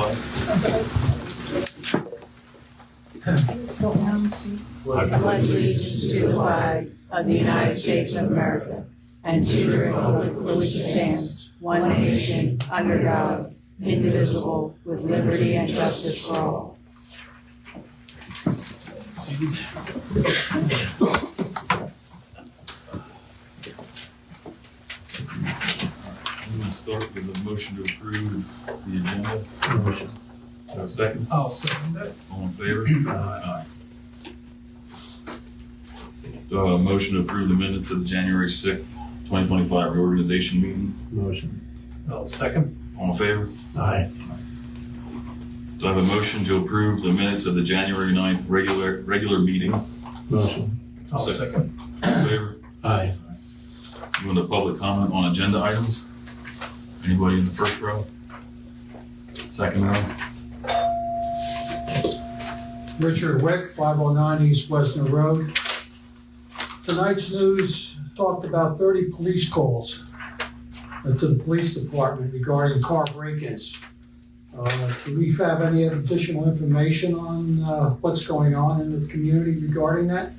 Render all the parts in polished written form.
flag. I pledge allegiance to the flag of the United States of America and to the republic for which it stands, one nation, under God, indivisible, with liberty and justice for all. I'm going to start with a motion to approve the agenda. Motion. So second, I'll second that. all in favor? Aye. Motion to approve the minutes of the January 6th, 2025 reorganization meeting. Motion. I'll second. All in favor? Aye. Do I have a motion to approve the minutes of the January 9th regular meeting? Motion. I'll second. All in favor? Aye. Going to public comment on agenda items. Anybody in the first row? Second row? Richard Wick, 509 East Western Road. Tonight's news talked about 30 police calls to the police department regarding car break-ins. Do we have any additional information on what's going on in the community regarding that?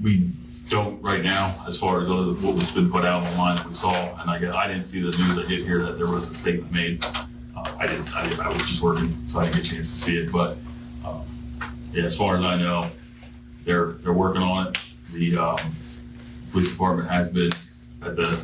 We don't right now, as far as other what was been put out online that we saw, and I didn't see the news. I did hear that there was a statement made. I was just working, so I didn't get a chance to see it. But yeah, as far as I know, they're working on it. The police department has been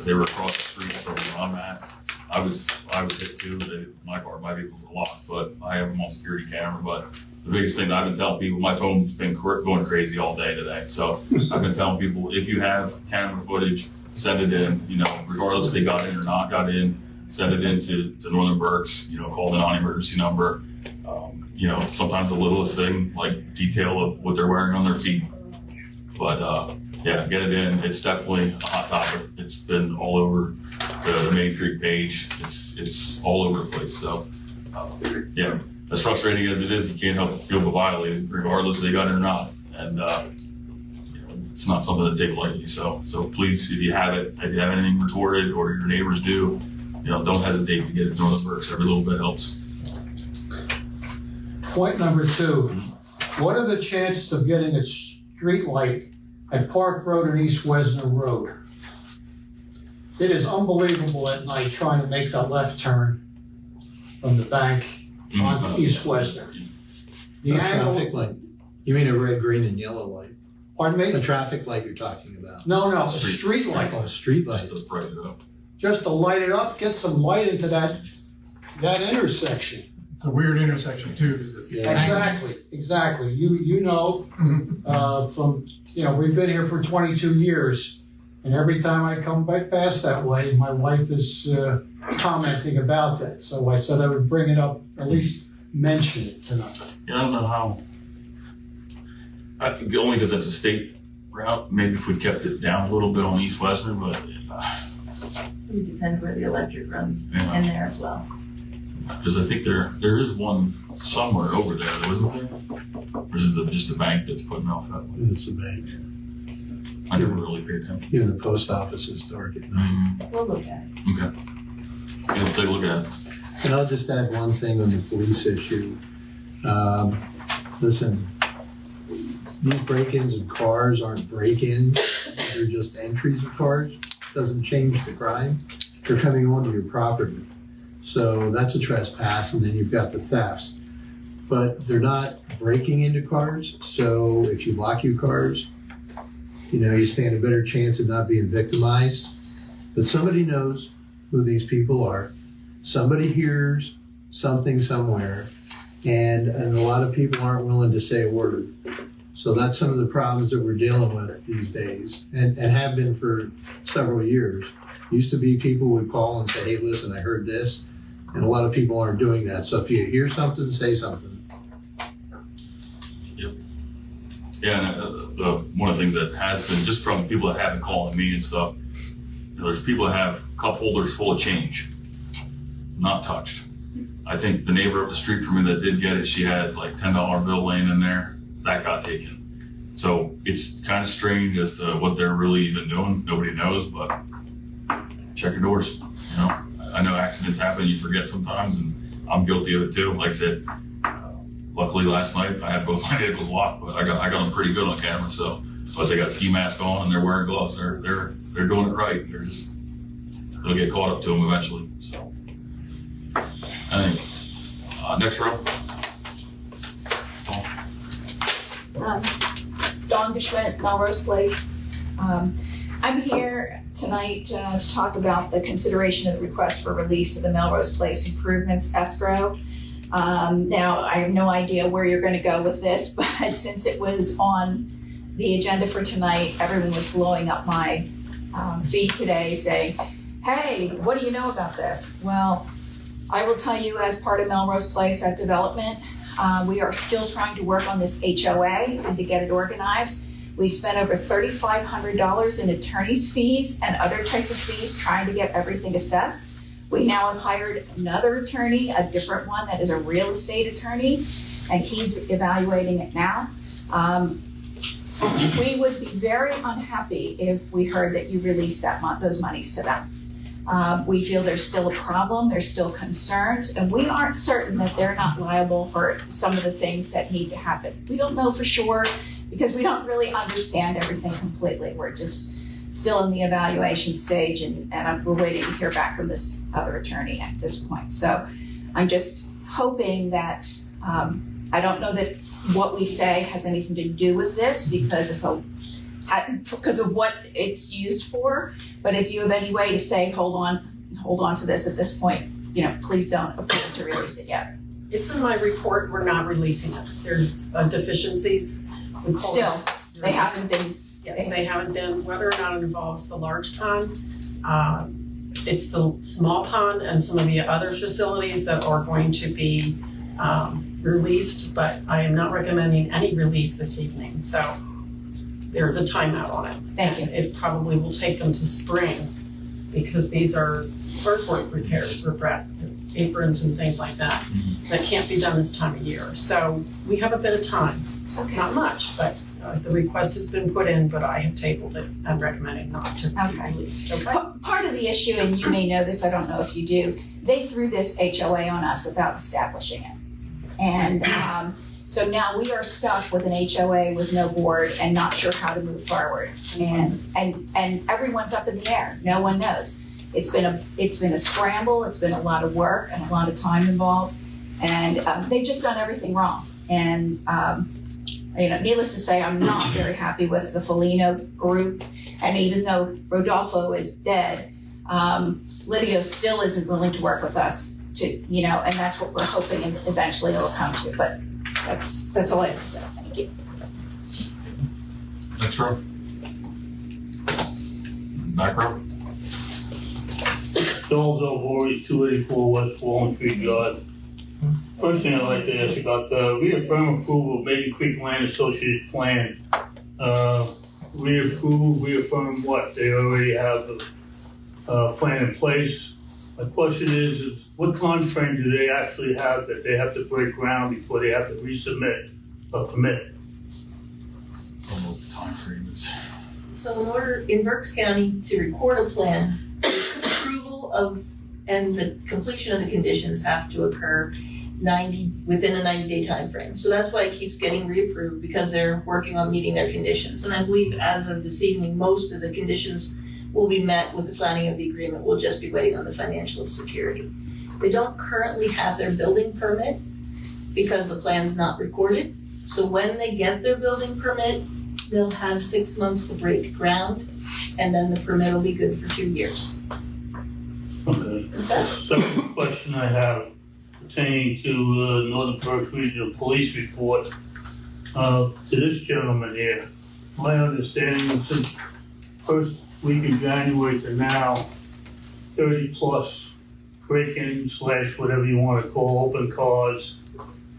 they were across the street from where I'm at. I was hit too. My vehicles were locked, but I have them on security camera. But the biggest thing that I've been telling people, my phone's been going crazy all day today. So I've been telling people, if you have camera footage, send it in. You know, regardless if they got in or not got in, send it in to Northern Berks. You know, call the non-emergency number. You know, sometimes the littlest thing, like detail of what they're wearing on their feet. But yeah, get it in. It's definitely a hot topic. It's been all over the Maidencreek page. It's all over the place. So yeah, as frustrating as it is, you can't help but feel violated, regardless if they got it or not. And you know, it's not something to take lightly. So please, if you have it, if you have anything recorded or your neighbors do, you know, don't hesitate to get it to Northern Berks. Every little bit helps. Point number 2, what are the chances of getting a street light at Park Road and East Wesner Road? It is unbelievable at night trying to make that left turn from the bank onto East Wesner. The A angle, traffic light. You mean a red, green, and yellow light? pardon me? A traffic light you're talking about? No, a street light, Oh, a street light. Just to brighten it up. just to light it up, get some light into that intersection. It's a weird intersection too, because Exactly. You know, from, you know, we've been here for 22 years, and every time I come back past that way, my wife is commenting about that. So I said I would bring it up, at least mention it tonight. Yeah, I don't know how. Only because it's a state route. Maybe if we kept it down a little bit on East Western, but It depends where the electric runs Yeah. in there as well. because I think there is one somewhere over there, isn't there? Or is it just a bank that's putting off that way? It's a bank. I never really paid attention. Even the post office is dark at night. We'll look at it. Okay. Yeah, we'll take a look at it. And I'll just add one thing on the police issue. Listen, these break-ins of cars aren't break-ins. They're just entries of cars. Doesn't change the crime. They're coming onto your property. So that's a trespass, and then you've got the thefts. But they're not breaking into cars, so if you lock your cars, you know, you stand a better chance of not being victimized. But somebody knows who these people are. Somebody hears something somewhere, and a lot of people aren't willing to say a word. So that's some of the problems that we're dealing with these days, and have been for several years. Used to be people would call and say, hey, listen, I heard this, and a lot of people aren't doing that. So if you hear something, say something. Yep. Yeah, and one of the things that has been, just from people that have been calling me and stuff, you know, there's people that have cup holders full of change, not touched. I think the neighbor up the street from me that did get it, she had like $10 bill laying in there, that got taken. So it's kind of strange as to what they're really even doing. Nobody knows, but check your doors. You know, I know accidents happen, you forget sometimes, and I'm guilty of it too. Like I said, luckily last night I had both my vehicles locked, but I got them pretty good on camera. So, but they got ski mask on and they're wearing gloves. They're doing it right. They'll get caught up to them eventually. So, anyway, next row. Dawn Geschwind, Melrose Place. I'm here tonight to talk about the consideration of the request for release of the Melrose Place improvements escrow. Now, I have no idea where you're going to go with this, but since it was on the agenda for tonight, everyone was blowing up my feed today saying, hey, what do you know about this? Well, I will tell you, as part of Melrose Place at development, we are still trying to work on this HOA and to get it organized. We've spent over $3,500 in attorney's fees and other types of fees trying to get everything assessed. We now have hired another attorney, a different one that is a real estate attorney, and he's evaluating it now. We would be very unhappy if we heard that you released those monies to them. We feel there's still a problem, there's still concerns, and we aren't certain that they're not liable for some of the things that need to happen. We don't know for sure because we don't really understand everything completely. We're just still in the evaluation stage and we're waiting to hear back from this other attorney at this point. So I'm just hoping that, I don't know that what we say has anything to do with this because because of what it's used for, but if you have any way to say, hold on to this at this point, please don't approve to release it yet. It's in my report, we're not releasing it. There's deficiencies. Still, they haven't been. Yes, they haven't been, whether or not it involves the large pond, it's the small pond and some of the other facilities that are going to be released, but I am not recommending any release this evening. So there's a timeout on it. Thank you. It probably will take them to spring because these are earthwork repairs, aprons and things like that, that can't be done this time of year. So we have a bit of time, not much, but the request has been put in, but I have tabled it and recommended not to be released. Okay. Part of the issue, and you may know this, I don't know if you do, they threw this HOA on us without establishing it. And so now we are stuck with an HOA with no board and not sure how to move forward. And everyone's up in the air. No one knows. It's been a scramble. It's been a lot of work and a lot of time involved. And they've just done everything wrong. And needless to say, I'm not very happy with the Foligno group. And even though Rodolfo is dead, Lydio still isn't willing to work with us and that's what we're hoping eventually it'll come to. But that's all I have to say. Thank you. Next row. Back row. Joel Voorhees, 284 West Walnut Street, Yard. First thing I'd like to ask about the reaffirm approval of Maidencreek Land Associates plan. Reaffirm what? They already have the plan in place. My question is what time frame do they actually have that they have to break ground before they have to resubmit a permit? I don't know what the time frame is. So in order in Berks County to record a plan, approval of and the completion of the conditions have to occur within a 90-day time frame. So that's why it keeps getting reapproved because they're working on meeting their conditions. And I believe as of this evening, most of the conditions will be met with the signing of the agreement. We'll just be waiting on the financial security. They don't currently have their building permit because the plan's not recorded. So when they get their building permit, they'll have 6 months to break ground, and then the permit will be good for 2 years. Okay. Second question I have pertaining to Northern Berks Regional Police report to this gentleman here. My understanding is since first week in January to now, 30 plus break-ins / whatever you want to call open cars.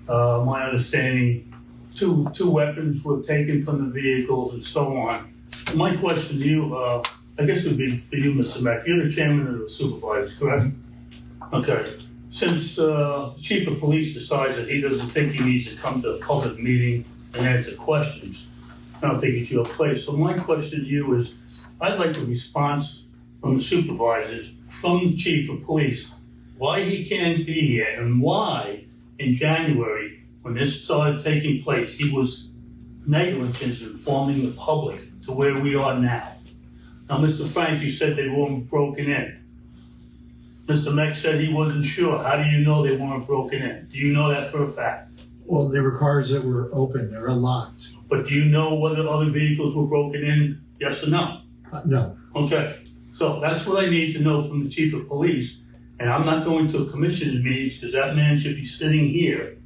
My understanding, two weapons were taken from the vehicles and so on. My question to you, I guess it would be for you, Mr. Mack. You're the chairman of the supervisors, correct? Okay. Since the chief of police decides that he doesn't think he needs to come to a public meeting and answer questions, I don't think it's your place. So my question to you is, I'd like a response from the supervisors, from the chief of police, why he can't be here and why in January, when this started taking place, he was negligent in informing the public to where we are now. Now, Mr. Frank, you said they weren't broken in. Mr. Meck said he wasn't sure. How do you know they weren't broken in? Do you know that for a fact? Well, there were cars that were open, they were unlocked. But do you know whether other vehicles were broken in? Yes or no? No, Okay, so that's what I need to know from the chief of police. And I'm not going to a commissioner's meeting because that man should be sitting here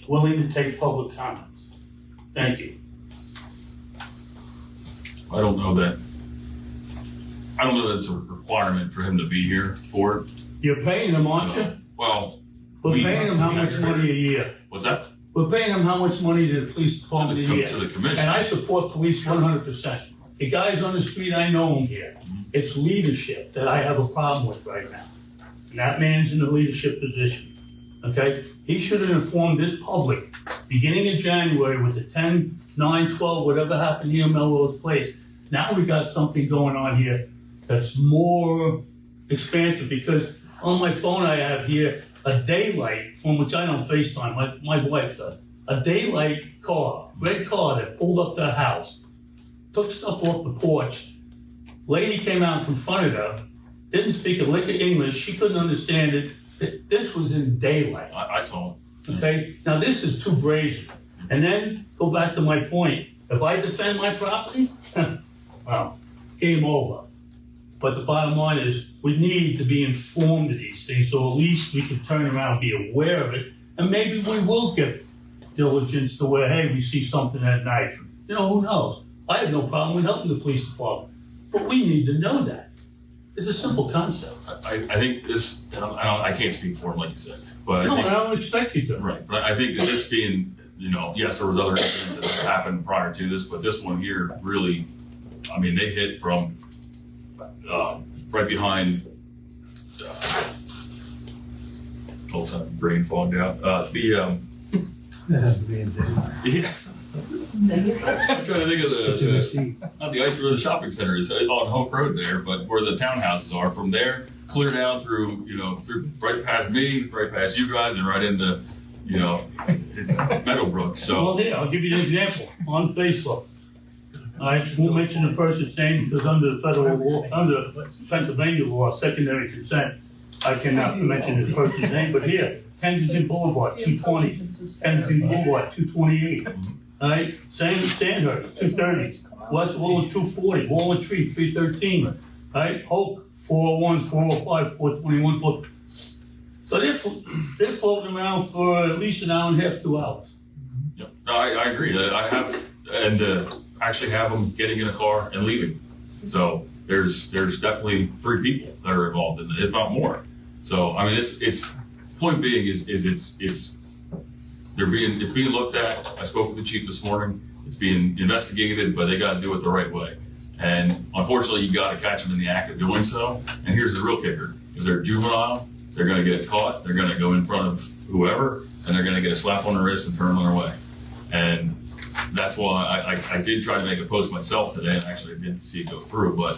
willing to take public comments. Thank you. I don't know that it's a requirement for him to be here for it. You're paying him, aren't you? Well, We're we- paying him how much money a year? what's that? We're paying him how much money to the police department a year? To the commission. And I support police 100%. The guys on the street, I know them here. It's leadership that I have a problem with right now. And that man's in the leadership position, okay? He should have informed this public, beginning in January with the 10, 9, 12, whatever happened here in Melrose Place. Now we got something going on here that's more expansive because on my phone I have here a daylight, from which I don't FaceTime, my wife does. A daylight car, red car that pulled up to the house, took stuff off the porch. Lady came out and confronted her, didn't speak a lick of English, she couldn't understand it. This was in daylight, I saw it. okay? Now this is too brazen. And then, go back to my point, if I defend my property, well, game over. But the bottom line is, we need to be informed of these things, so at least we can turn around, be aware of it, and maybe we will get diligence to where, hey, we see something at night. You know, who knows? I have no problem with helping the police department, but we need to know that. It's a simple concept. I think this, and I can't speak for him like you said, but No, I and think, I don't expect you to. right, but I think that this being, yes, there was other incidents that happened prior to this, but this one here really, I mean, they hit from right behind, also brain fogged out, that had to be in Denver. yeah. I'm trying to think of It's in the the seat. not the ice where the shopping center is on Hope Road there, but where the townhouses are. From there, clear down through, through right past me, right past you guys, and right into, Meadowbrook. So Well, here, I'll give you an example on Facebook. I won't mention the person's name because under the federal law, under Pennsylvania law, secondary consent, I cannot mention the person's name, but here, Kensington Boulevard, 220, Kensington Boulevard, 228. All right, Sandhurst, 230, West Wallet, 240, Walnut Tree, 313, all right, Hope, 401, 405, 421, 4. So they're floating around for at least an hour and a half, 2 hours. yeah, no, I agree. I have and actually have them getting in a car and leaving. So there's definitely 3 people that are involved in it, if not more. So I mean, it's point being is it's being looked at. I spoke with the chief this morning. It's being investigated, but they got to do it the right way. And unfortunately, you got to catch them in the act of doing so. And here's the real kicker: if they're juvenile, they're going to get caught. They're going to go in front of whoever, and they're going to get a slap on the wrist and turn on their way. And that's why I did try to make a post myself today, and actually I didn't see it go through. But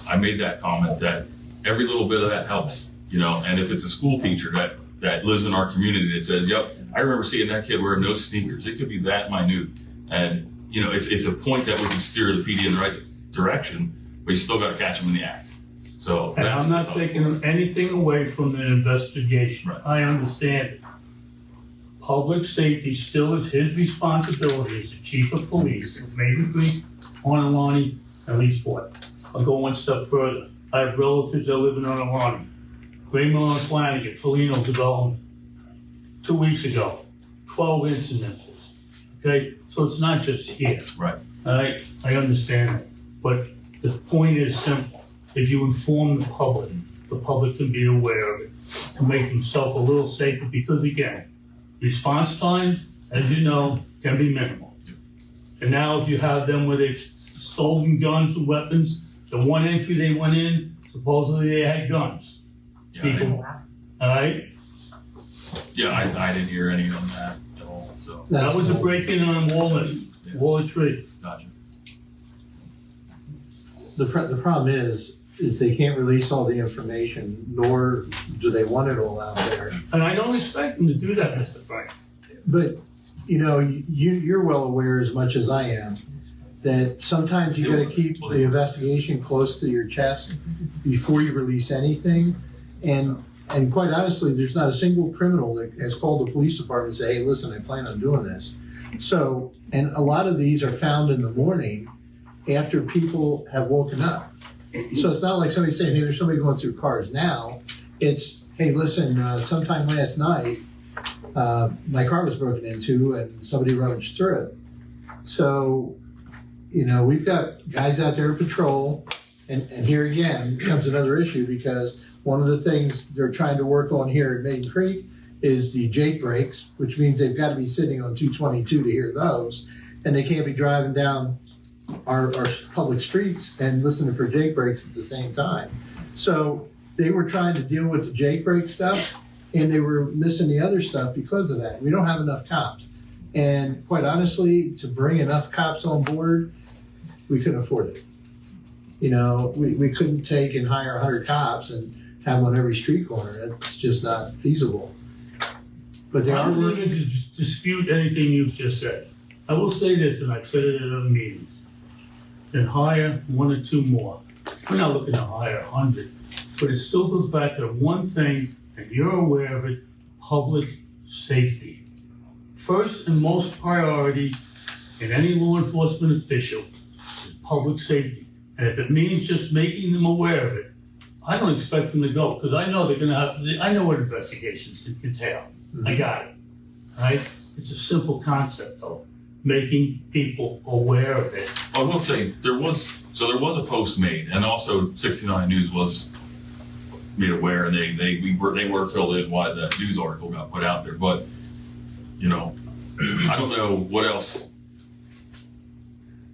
I made that comment that every little bit of that helps. And if it's a school teacher that lives in our community that says, "Yep, I remember seeing that kid wearing no sneakers," it could be that minute, and it's a point that we can steer the PD in the right direction, but you still got to catch them in the act. So And that's I'm not taking anything away from the investigation. Right. I understand it. Public safety still is his responsibility as the chief of police of Maidencreek, Honolulu, and Leesport. I'll go one step further. I have relatives that live in Honolulu. Graymill and Flanagan, Felino Development, 2 weeks ago, 12 incidences. Okay, so it's not just here. Right. All right, I understand that. But the point is simple. If you inform the public can be aware of it, to make themselves a little safer, because again, response time, as you know, can be minimal. And now if you have them with stolen guns or weapons, the one entry they went in, supposedly they had guns. Yeah, People, all right? I didn't hear any on that at all. So That was a break-in on Walnut Tree. gotcha. The problem is, is they can't release all the information, nor do they want it all out there. And I don't expect them to do that, Mr. Frank. But, you're well aware as much as I am that sometimes you gotta keep the investigation close to your chest before you release anything. And quite honestly, there's not a single criminal that has called the police department and say, hey, listen, I plan on doing this. So, and a lot of these are found in the morning after people have woken up. So it's not like somebody saying, hey, there's somebody going through cars now. It's, hey, listen, sometime last night, my car was broken into and somebody rummaged through it. So, we've got guys out there to patrol. And here again comes another issue, because one of the things they're trying to work on here in Maidencreek is the Jake brakes, which means they've got to be sitting on 222 to hear those. And they can't be driving down our public streets and listening for Jake brakes at the same time. So they were trying to deal with the Jake brake stuff, and they were missing the other stuff because of that. We don't have enough cops. And quite honestly, to bring enough cops on board, we couldn't afford it. We couldn't take and hire 100 cops and have them on every street corner. It's just not feasible. But they I are don't working. even dispute anything you've just said. I will say this, and I've said it at other meetings, and hire 1 or 2 more. We're not looking to hire 100, but it still goes back to the one thing, and you're aware of it, public safety. First and most priority in any law enforcement official is public safety. And if it means just making them aware of it, I don't expect them to go, because I know they're gonna have, I know what investigations can entail. I got it, right? It's a simple concept though, making people aware of it. I will say, there was a post made, and also 69 News was made aware, and they were filled in why that news article got put out there. But, I don't know what else.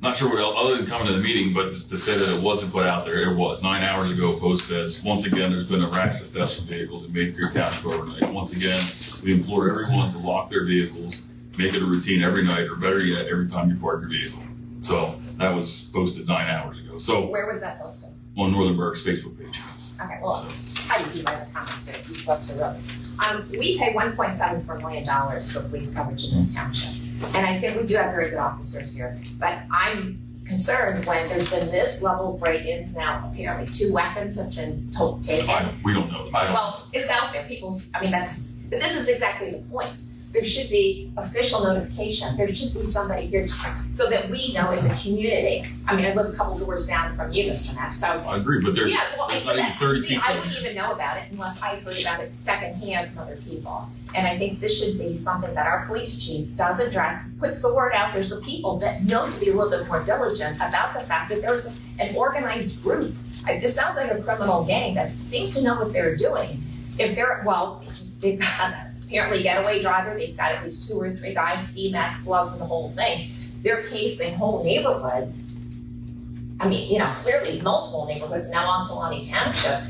Not sure what else, other than coming to the meeting, but to say that it wasn't put out there, it was. 9 hours ago, Post says, once again, there's been a rash of theft of vehicles in Maidencreek Township overnight. Once again, we implore everyone to lock their vehicles, make it a routine every night, or better yet, every time you park your vehicle. So that was posted 9 hours ago. So Where was that posted? on Northern Berg's Facebook page. Okay, well, I did by the comment to East Leicester Road. We pay $1.74 million for police coverage in this township. And I think we do have very good officers here. But I'm concerned when there's been this level of break-ins now. Apparently 2 weapons have been taken. We don't know. Well, it's out there. People, but this is exactly the point. There should be official notification. There should be somebody here so that we know as a community. I live a couple doors down from you, Mr. Mack, so. I agree, but there's not even 30 people. I wouldn't even know about it unless I heard about it secondhand from other people. And I think this should be something that our police chief does address, puts the word out there so people that know to be a little bit more diligent about the fact that there's an organized group. This sounds like a criminal gang that seems to know what they're doing. If they've got apparently getaway driver, they've got at least 2 or 3 guys, ski masks, gloves, and the whole thing. They're casing whole neighborhoods. Clearly multiple neighborhoods now on Talani Township.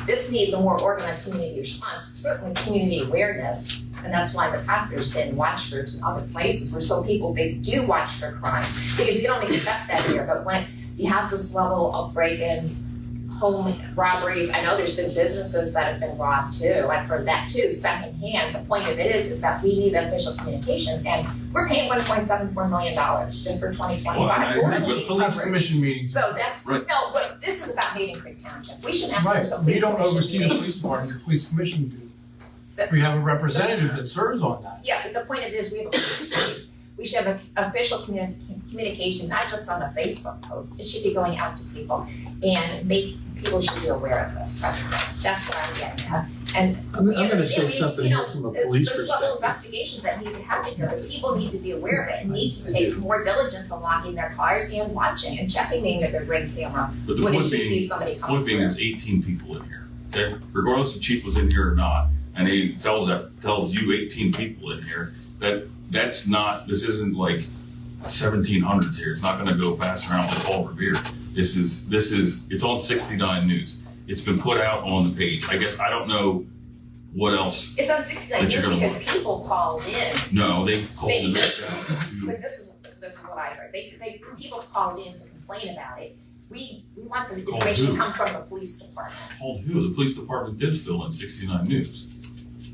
This needs a more organized community response, certainly community awareness. And that's why in the past there's been watch groups in other places where people, they do watch for crime. Because you don't expect that here, but when you have this level of break-ins, home robberies, I know there's been businesses that have been robbed too. I've heard that too, secondhand. The point of it is that we need official communication, and we're paying $1.74 million just for 2025 for police Police coverage. commission meetings. So that's, Right. no, but this is about Maidencreek Township. We shouldn't have Right, official we police don't commission oversee the meetings. police department, your police commission do. We have a representative that serves on that. Yeah, but the point of it is we have a police chief. We should have official communication, not just on a Facebook post. It should be going out to people and people should be aware of this. That's what I'm getting at. And I'm going to say we- something here from a police there's level perspective. investigations that need to happen here. The people need to be aware of it and need to take more diligence on locking their cars and watching and checking maybe their ring camera But the when point you see being, somebody coming there's through. 18 people in here. Okay, regardless if chief was in here or not, and he tells you 18 people in here, that's not. This isn't like 1700s here. It's not going to go pass around like Paul Revere. This is. It's on 69 News. It's been put out on the page. I guess I don't know what else. It's on 69 that you're News gonna because look. people called in. No, they called They- the news out to. But this is what I heard. People called in to complain about it. We want the Call information to who? come from the police department. Called who? The police department did fill in 69 News.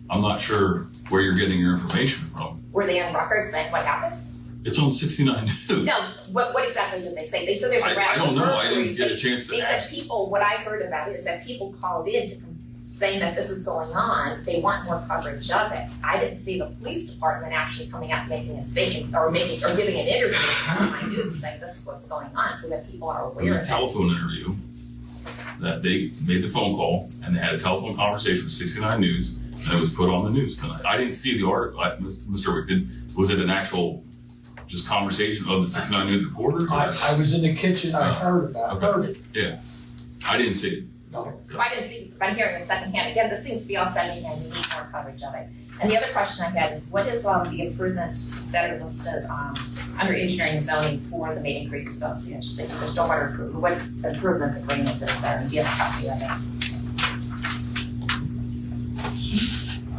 I'm not sure where you're getting your information from. Were they on record saying what happened? It's on 69 News. No, what exactly did they say? They said there's a I rash don't of know. I didn't burglaries. get a chance They to said ask. people, what I heard about it is that people called in saying that this is going on, they want more coverage of it. I didn't see the police department actually coming out and making a statement or giving an interview to my news and saying this is what's going on so that people are It was aware a of it. telephone interview that they made the phone call and they had a telephone conversation with 69 News and it was put on the news tonight. I didn't see the article. Mr. Wick, was it an actual just conversation of the 69 News reporters? I was in the kitchen, I heard it. I didn't see it. No. I didn't see, but I'm hearing it secondhand. Again, this seems to be all secondhand, we need more coverage of it. And the other question I had is, what is the improvements that are listed under engineering and zoning for the Maidencreek Association? They said there's stormwater improvement, what improvements are bringing into this area? Do you have a copy of it?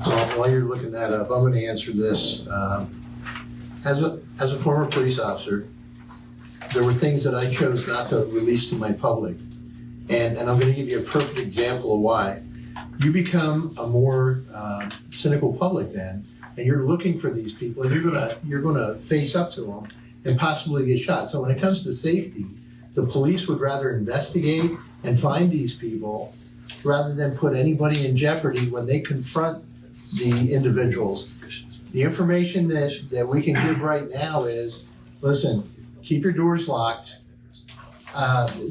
Well, while you're looking that up, I'm gonna answer this. As a former police officer, there were things that I chose not to release to my public. And I'm gonna give you a perfect example of why. You become a more cynical public then, and you're looking for these people, and you're gonna face up to them and possibly get shot. So when it comes to safety, the police would rather investigate and find these people rather than put anybody in jeopardy when they confront the individuals. The information that we can give right now is, listen, keep your doors locked.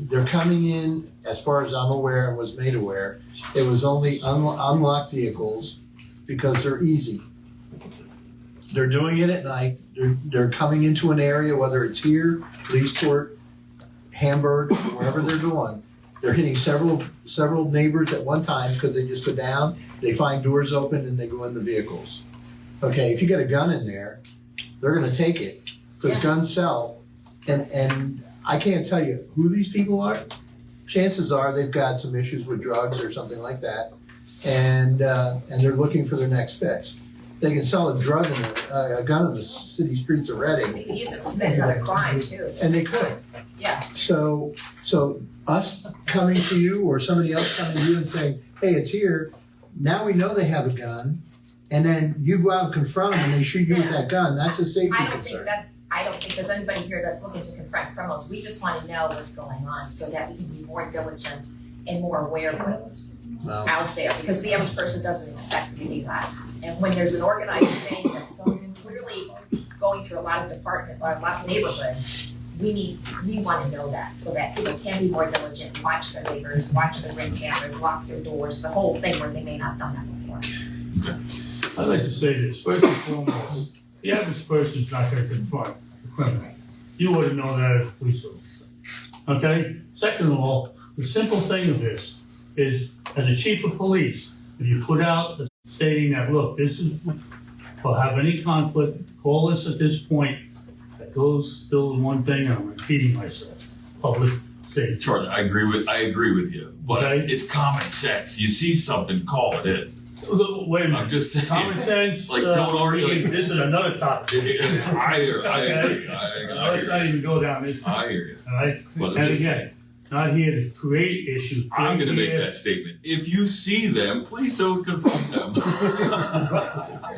They're coming in, as far as I'm aware and was made aware, it was only unlocked vehicles because they're easy. They're doing it at night. They're coming into an area, whether it's here, Leesport, Hamburg, wherever they're going. They're hitting several neighbors at one time because they just go down, they find doors open and they go in the vehicles. Okay, if you get a gun in there, they're gonna take it because guns sell. And I can't tell you who these people are. Chances are they've got some issues with drugs or something like that, and they're looking for their next fix. They can sell a gun in the city streets of They Reading, could use it to commit another crime too. and they could. Yeah. So us coming to you or somebody else coming to you and saying, hey, it's here, now we know they have a gun, and then you go out and confront them and they shoot you with that gun, that's a safety concern. I don't think there's anybody here that's looking to confront criminals. We just want to know what's going on so that we can be more diligent and more aware of what's out there, because the average person doesn't expect to see that. And when there's an organized thing that's clearly going through a lot of departments, or a lot of neighborhoods, we want to know that so that people can be more diligent, watch their neighbors, watch their ring cameras, lock their doors, the whole thing where they may not have done that before. I'd like to say this, first and foremost, the average person's not gonna confront a criminal. You wouldn't know that as a police officer, okay? Second of all, the simple thing of this is, as a chief of police, if you put out stating that, look, this is, we'll have any conflict, call us at this point, that goes still in one thing, and I'm repeating myself, public safety. Charlie, I agree with you, but Okay. it's common sense. You see something, call it in. Wait a I'm minute, just saying. common sense, Like, don't argue. this is another topic. I hear you. Let's not even go down this. I hear you. All right, But and just- again, not here to create issues. I'm going to make Here- that statement. If you see them, please don't confront them.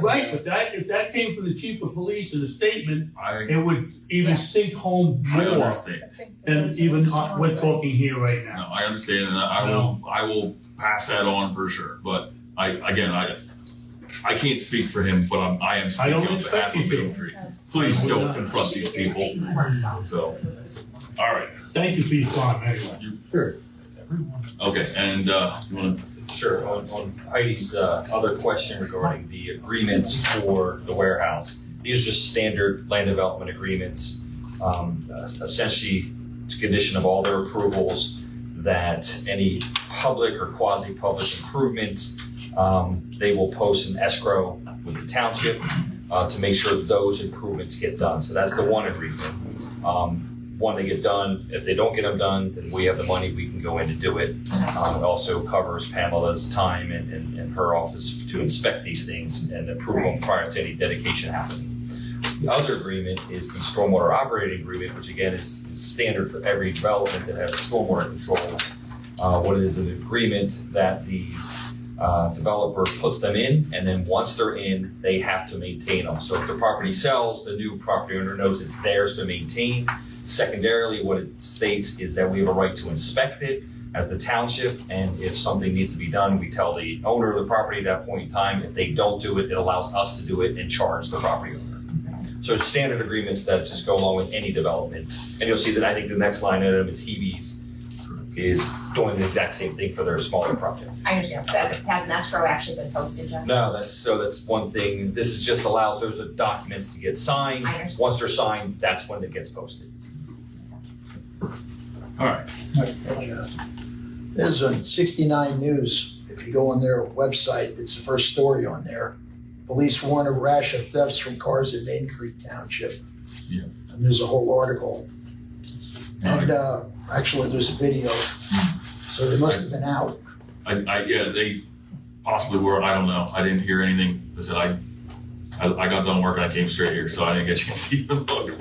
Right, but if that came from the chief of police in a statement, I it would even sink home more understand. than even we're talking here right No, now. I understand, and I will pass that on for sure. But I can't speak for him, but I am I speaking don't on behalf expect of you to. Maidencreek. Please don't confront these people. So, all right, Thank you for your time, anyway. Sure. okay, and you want Sure, on Heidi's other question regarding the agreements for the warehouse, these are just standard land development agreements. Essentially, it's a condition of all their approvals that any public or quasi-public improvements, they will post an escrow with the township to make sure those improvements get done. So that's the one agreement. One, they get done. If they don't get them done, then we have the money, we can go in and do it. It also covers Pamela's time and her office to inspect these things and approve them prior to any dedication happening. The other agreement is the stormwater operating agreement, which again is standard for every development that has stormwater controls. What is an agreement that the developer puts them in, and then once they're in, they have to maintain them. So if the property sells, the new property owner knows it's theirs to maintain. Secondarily, what it states is that we have a right to inspect it as the township, and if something needs to be done, we tell the owner of the property at that point in time. If they don't do it, it allows us to do it and charge the property owner. So standard agreements that just go along with any development. And you'll see that I think the next line item is Hebe's is doing the exact same thing for their smaller project. I understand. So has an escrow actually been posted yet? No, that's one thing. This is just allows those documents to get signed. I understand. Once they're signed, that's when it gets posted. All right. There's a 69 News. If you go on their website, it's the first story on there. Police warn a rash of thefts from cars in Maidencreek Township. Yeah. And there's a whole article. And actually, there's a video. So they must have been out. Yeah, they possibly were. I don't know. I didn't hear anything. I said I got done work and I came straight here, so I didn't get a chance to even look.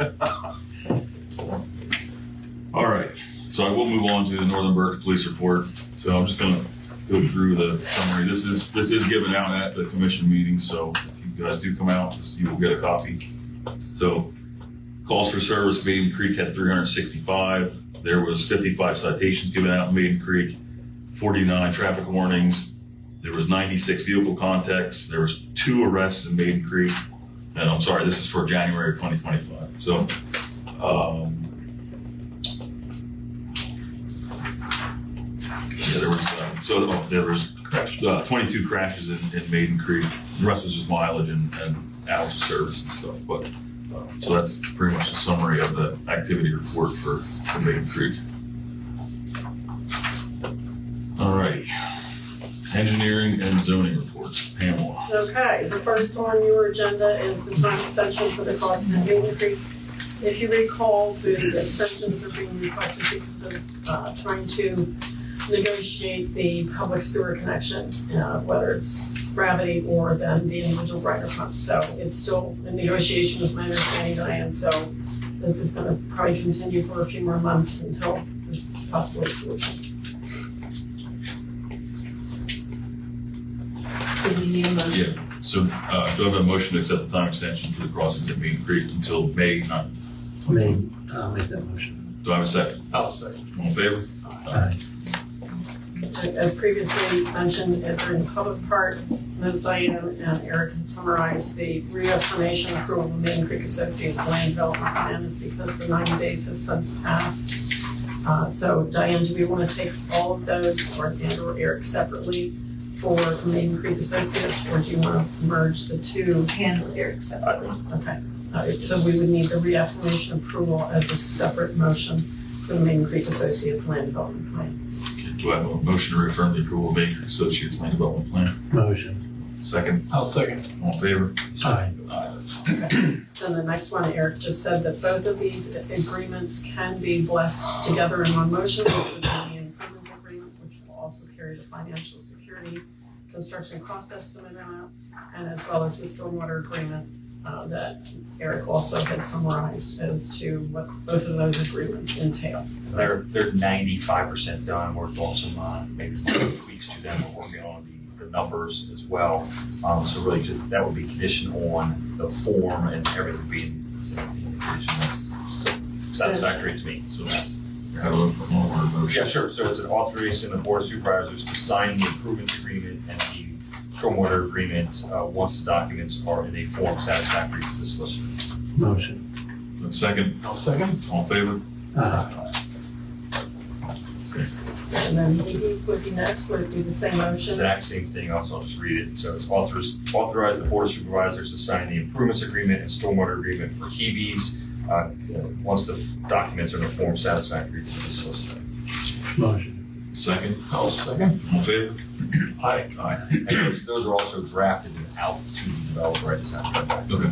All right. So I will move on to the Northern Berks Police Report. So I'm just going to go through the summary. This is given out at the commission meeting. So if you guys do come out, you will get a copy. So calls for service, Maidencreek had 365. There was 55 citations given out in Maidencreek, 49 traffic warnings. There was 96 vehicle contacts. There was 2 arrests in Maidencreek. And I'm sorry, this is for January of 2025. So, yeah, there was 22 crashes in Maidencreek. The rest was just mileage and hours of service and stuff. But so that's pretty much a summary of the activity report for Maidencreek. All right. Engineering and zoning reports. Pamela. Okay, the first on your agenda is the time extension for the crossing of Maidencreek. If you recall, the extensions are being requested because of trying to negotiate the public sewer connection, whether it's gravity or then the individual grinder pumps. So it's still in negotiation, is my understanding, Diane. So this is going to probably continue for a few more months until there's possibly a solution. So do you need a motion? Yeah. So do I have a motion to accept the time extension for the crossings at Maidencreek until May 9th? I'll make that motion. Do I have a second? I'll second. All in favor? Aye. As previously mentioned, during the public part, Ms. Diane and Eric had summarized the reaffirmation approval of the Maidencreek Associates land development plan is because the 90 days has since passed. So Diane, do we want to take all of those or Eric separately for Maidencreek Associates, or do you want to merge the two? Handle Eric separately. Okay. All right, so we would need the reaffirmation approval as a separate motion for the Maidencreek Associates land development plan. Do I have a motion to reaffirm the approval of Maidencreek Associates land development plan? Motion. Second? I'll second. All in favor? Aye. Aye. Then the next one, Eric just said that both of these agreements can be blessed together in one motion, which would be the improvements agreement, which will also carry the financial security, construction cost estimate amount, and as well as the stormwater agreement that Eric also had summarized as to what both of those agreements entail. So they're 95% done. We're doing some maybe tweaks to them. We're working on the numbers as well. So really, that would be conditioned on the form and everything being that's satisfactory to me. So have a motion. Yeah, sure. So it's an authorization of the Board of Supervisors to sign the improvement agreement and the stormwater agreement once the documents are in a form satisfactory to the solicitor. Motion. Second? I'll second. All in favor? Aye. And then Hades would be next, would it be the same motion? Exact same thing, I'll just read it. So it's authorize the Board of Supervisors to sign the improvements agreement and stormwater agreement for Hebe's once the documents are in a form satisfactory to the solicitor. Motion. Second? I'll second. All in favor? Aye. Aye. And those are also drafted and out to the developer at this time. Okay.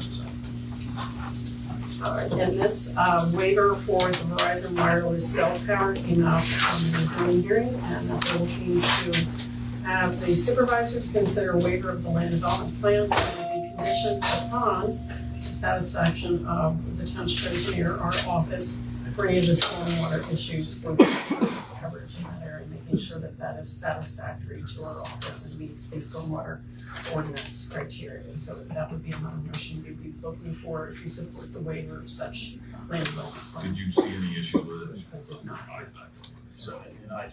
All right, and this waiver for the Verizon wireless cell tower came out from the zoning hearing, and that we're looking to have the supervisors consider waiver of the land development plan that will be conditioned upon satisfaction of the township engineer, our office, for any of the stormwater issues with impervious coverage in that area, making sure that that is satisfactory to our office and meets the stormwater ordinance criteria. So that would be another motion we'd be looking for if you support the waiver of such land development. Did you see any issues with it? I did not. So, and I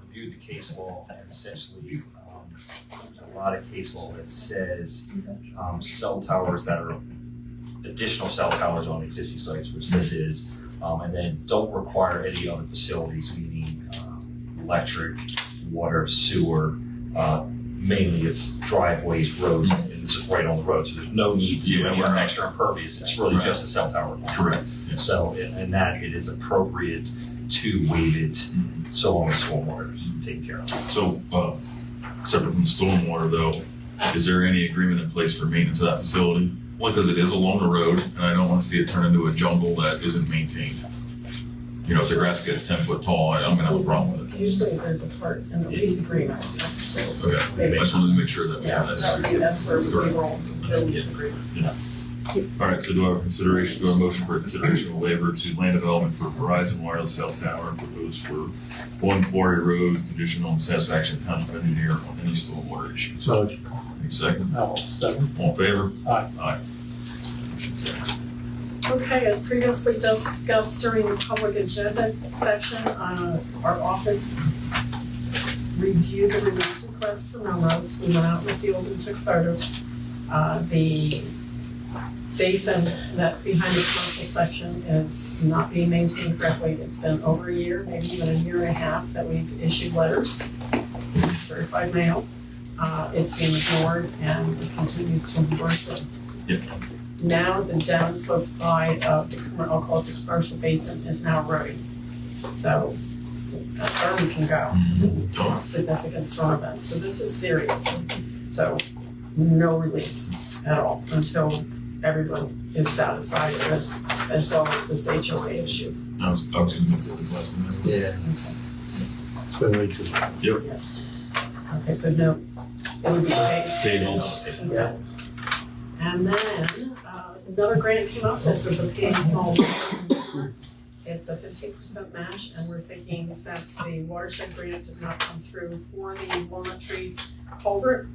reviewed the case law, and essentially, there's a lot of case law that says, cell towers that are additional cell towers on existing sites, which this is, and then don't require any other facilities, meaning, electric, water, sewer, mainly it's driveways, roads, and this is right on the road, so there's no need to do any extra impervious, it's really just a cell tower. Correct. Yeah. So, and that it is appropriate to waive it, so long as stormwater is taken care of. So, separate from stormwater though, is there any agreement in place for maintenance of that facility? Only because it is along the road, and I don't want to see it turn into a jungle that isn't maintained. You know, if the grass gets 10 foot tall, I'm gonna have a problem with it. Usually there's a part in the lease agreement that's still. Okay, I just wanted to make sure that we have that. That's where we roll the lease agreement. All right, so do I have a motion for consideration of a waiver to land development for Verizon wireless cell tower proposed for 1 Quarry Road, conditional on satisfaction of township engineer on any stormwater issues? So, Any second? I'll second. All in favor? Aye. Aye. Motion carries. Okay, as previously discussed during the public agenda section, our office reviewed the release request for Melrose. We went out in the field and took photos. The basin that's behind the commercial section is not being maintained correctly. It's been over a year, maybe even a year and a half that we've issued letters, certified mail. It's being ignored and it continues to worsen. Yep. Now the downslope side of the, I'll call it the commercial basin, is now eroding. So that's where we can go. Significant storm events. So this is serious. So no release at all until everyone is satisfied as well as this HOA issue. I was gonna make the last one. yeah. It's been way too long. Yep. Yes. Okay, so no, it would be paid. It's tabled. Yeah. And then, another grant came up, this is a pretty small one. It's a 15% match, and we're thinking since the watershed grant did not come through for the Walnut Tree culvert,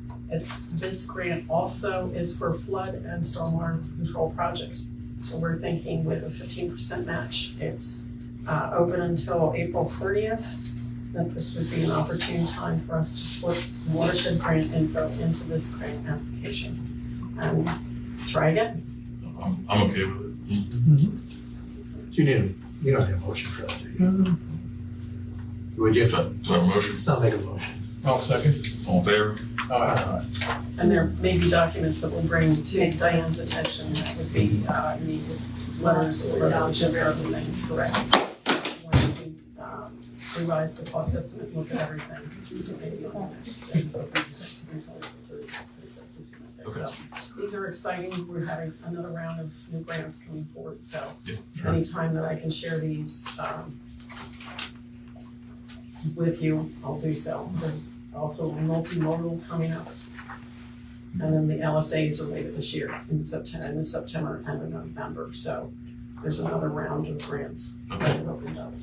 this grant also is for flood and stormwater control projects. So we're thinking with a 15% match, it's open until April 30th. That this would be an opportune time for us to put watershed grant info into this grant application. And try again. I'm okay with it. You don't have a motion for that, do you? Would you? Do I have a motion? I'll make a motion. I'll second. All in favor? And there may be documents that we'll bring to Diane's attention that would be needed, letters or resolutions or other things, correct? So when we revise the cost estimate, look at everything. Maybe on Okay. So these are exciting. We're having another round of new grants coming forward, so Yeah, sure. anytime that I can share these with you, I'll do so. There's also multimodal coming up. And then the LSAs are later this year in September and in November. So there's another round of grants that have opened up.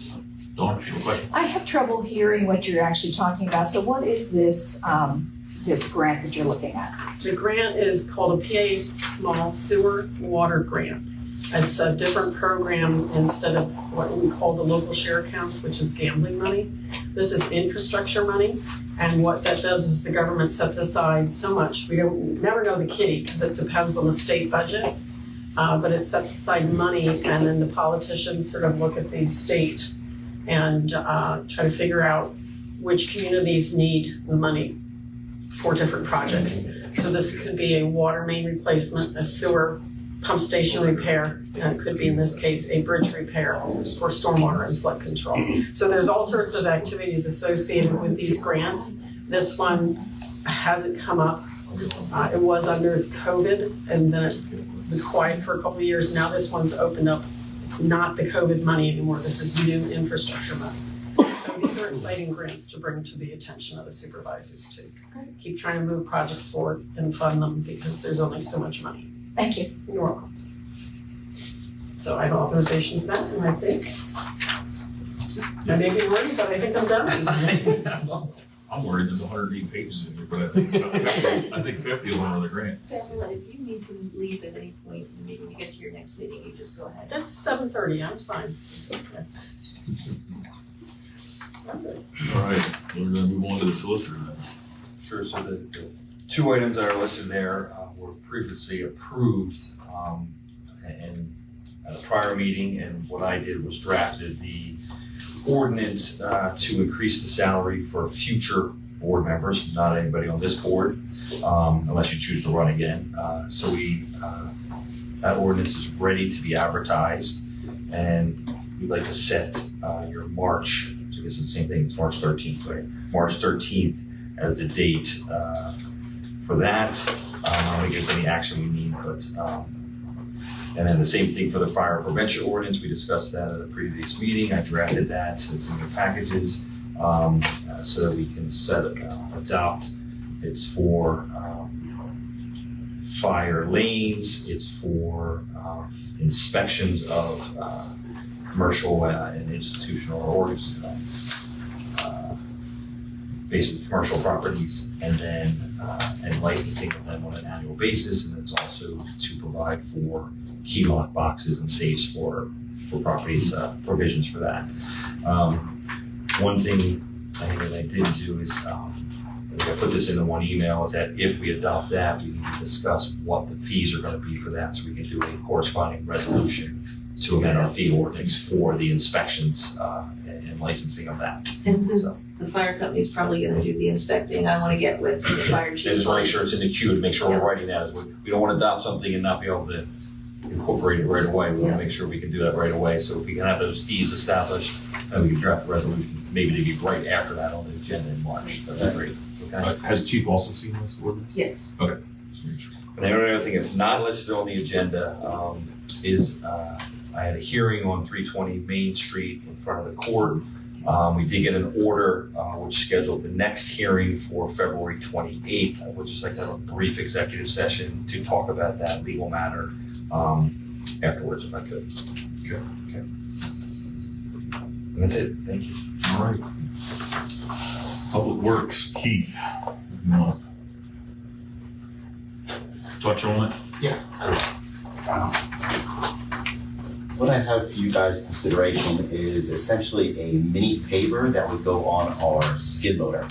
Dawn, you have a question? I have trouble hearing what you're actually talking about. So what is this, this grant that you're looking at? The grant is called a PA Small Sewer Water Grant. It's a different program instead of what we call the local share accounts, which is gambling money. This is infrastructure money. And what that does is the government sets aside so much. We don't never know the kitty because it depends on the state budget. But it sets aside money and then the politicians sort of look at the state and try to figure out which communities need the money for different projects. So this could be a water main replacement, a sewer pump station repair, and it could be in this case a bridge repair for stormwater and flood control. So there's all sorts of activities associated with these grants. This one hasn't come up. It was under COVID and then it was quiet for a couple of years. Now this one's opened up. It's not the COVID money anymore. This is new infrastructure money. So these are exciting grants to bring to the attention of the supervisors to keep trying to move projects forward and fund them because there's only so much money. Thank you. You're welcome. So I have authorization for that, and I think, I may be worried, but I think I'm done. I'm worried there's 108 pages in here, but I think 50 will run the grant. Pamela, if you need to leave at any point in the meeting to get to your next meeting, you just go ahead. That's 7:30, I'm fine. All right, we're gonna move on to the solicitor then. Sure, so the two items that are listed there were previously approved and at a prior meeting, and what I did was drafted the ordinance to increase the salary for future board members, not anybody on this board, unless you choose to run again. So that ordinance is ready to be advertised, and we'd like to set your March, I guess it's the same thing, it's March 13th, right? March 13th as the date for that. I don't think there's any action we need, but and then the same thing for the fire prevention ordinance. We discussed that at a previous meeting. I drafted that, so it's in your packages, so that we can adopt. It's for fire lanes. It's for inspections of commercial and institutional or basically commercial properties, and then and licensing of them on an annual basis. And it's also to provide for key lock boxes and safes for properties, provisions for that. One thing that I did do is, I put this into one email, is that if we adopt that, we need to discuss what the fees are going to be for that, so we can do a corresponding resolution to amend our fee ordinance for the inspections and licensing of that. And since the fire company's probably gonna do the inspecting, I wanna get with the fire I chief. just want to make sure it's in the queue to make sure we're writing that. We don't want to adopt something and not be able to incorporate it right away. We want to make sure we can do that right away. So if we can have those fees established, then we can draft a resolution, maybe to be right after that on the agenda in March. That'd be great. Okay. Has Chief also seen this ordinance? Yes. Okay. Just making sure. And the only other thing that's not listed on the agenda is I had a hearing on 320 Main Street in front of the court. We did get an order which scheduled the next hearing for February 28th. I would just like to have a brief executive session to talk about that legal matter afterwards, if I could. Okay. And that's it. Thank you. All right. Public Works, Keith. You want to touch on it? What I have for you guys' consideration is essentially a mini paver that would go on our skid loader.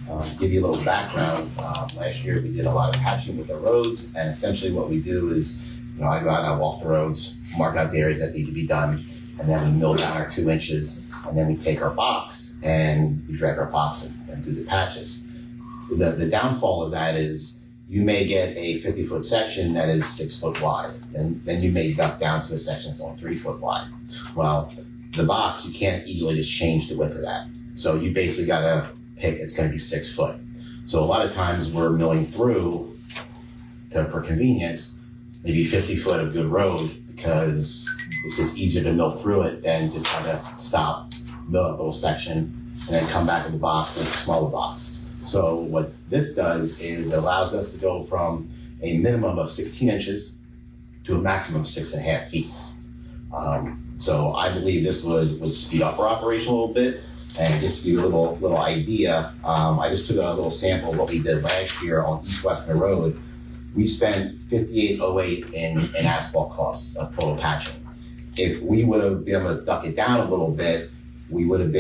To give you a little background, last year we did a lot of patching with the roads, and essentially what we do is, I go out and I walk the roads, mark out the areas that need to be done, and then we mill down our 2 inches, and then we take our box and we drag our box and do the patches. The downfall of that is you may get a 50-foot section that is 6 foot wide, and then you may duck down to a section that's only 3 foot wide. Well, the box, you can't easily just change the width of that. So you basically gotta pick, it's gonna be 6 foot. So a lot of times we're milling through for convenience, maybe 50 foot of good road, because it's just easier to mill through it than to try to stop, mill up a little section, and then come back in the box and a smaller box. So what this does is it allows us to go from a minimum of 16 inches to a maximum of 6.5 feet. So I believe this would speed up our operation a little bit. And just to give you a little idea, I just took a little sample of what we did last year on East Western Road. We spent $58.08 in asphalt costs of total patching. If we would have been able to duck it down a little bit, we would have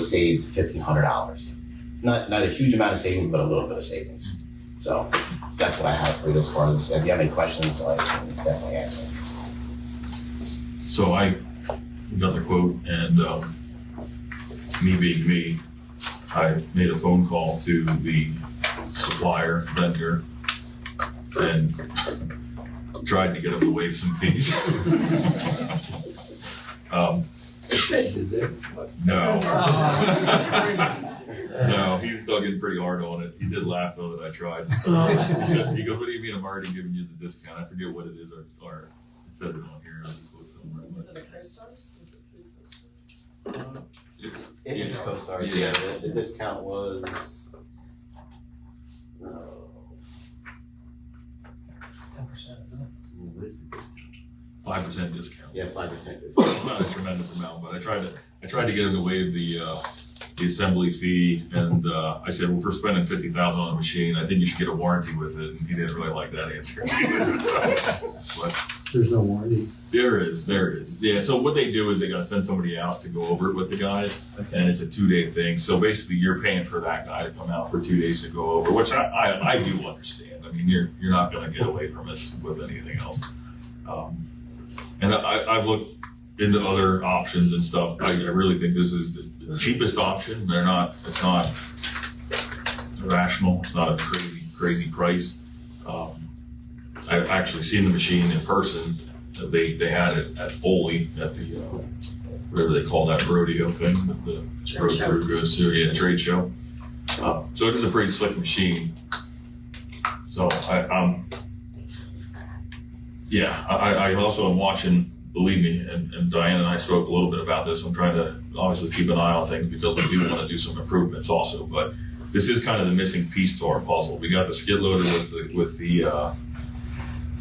saved $1,500. Not a huge amount of savings, but a little bit of savings. So that's what I have for you as far as, if you have any questions, I can definitely answer. So I got the quote, and me being me, I made a phone call to the supplier, vendor, and tried to get him to waive some fees. Did they? No. No, he was dug in pretty hard on it. He did laugh though that I tried. He goes, "What do you mean I'm already giving you the discount?" I forget what it is, or it said it on here. Somewhere. Is it a co-stars? Is it food co-stars? It is a co-star. Yeah. The discount was 10%, isn't it? what is the discount? 5% discount. Yeah, 5%. It's not a tremendous amount, but I tried to get him to waive the assembly fee, and I said, well, if we're spending $50,000 on a machine, I think you should get a warranty with it, and he didn't really like that answer. But There's no warranty. there is. Yeah, so what they do is they gotta send somebody out to go over it with the guys, and it's a 2-day thing. So basically, you're paying for that guy to come out for 2 days to go over, which I do understand. I mean, you're not gonna get away from this with anything else. And I've looked into other options and stuff. I really think this is the cheapest option. It's not irrational. It's not a crazy price. I've actually seen the machine in person. They had it at Foley at the whatever they call that rodeo thing, the road crew goes to, yeah, trade show. So it is a pretty slick machine. So I also am watching. Believe me, and Diane and I spoke a little bit about this. I'm trying to obviously keep an eye on things because we do want to do some improvements also. But this is kind of the missing piece to our puzzle. We got the skid loader with the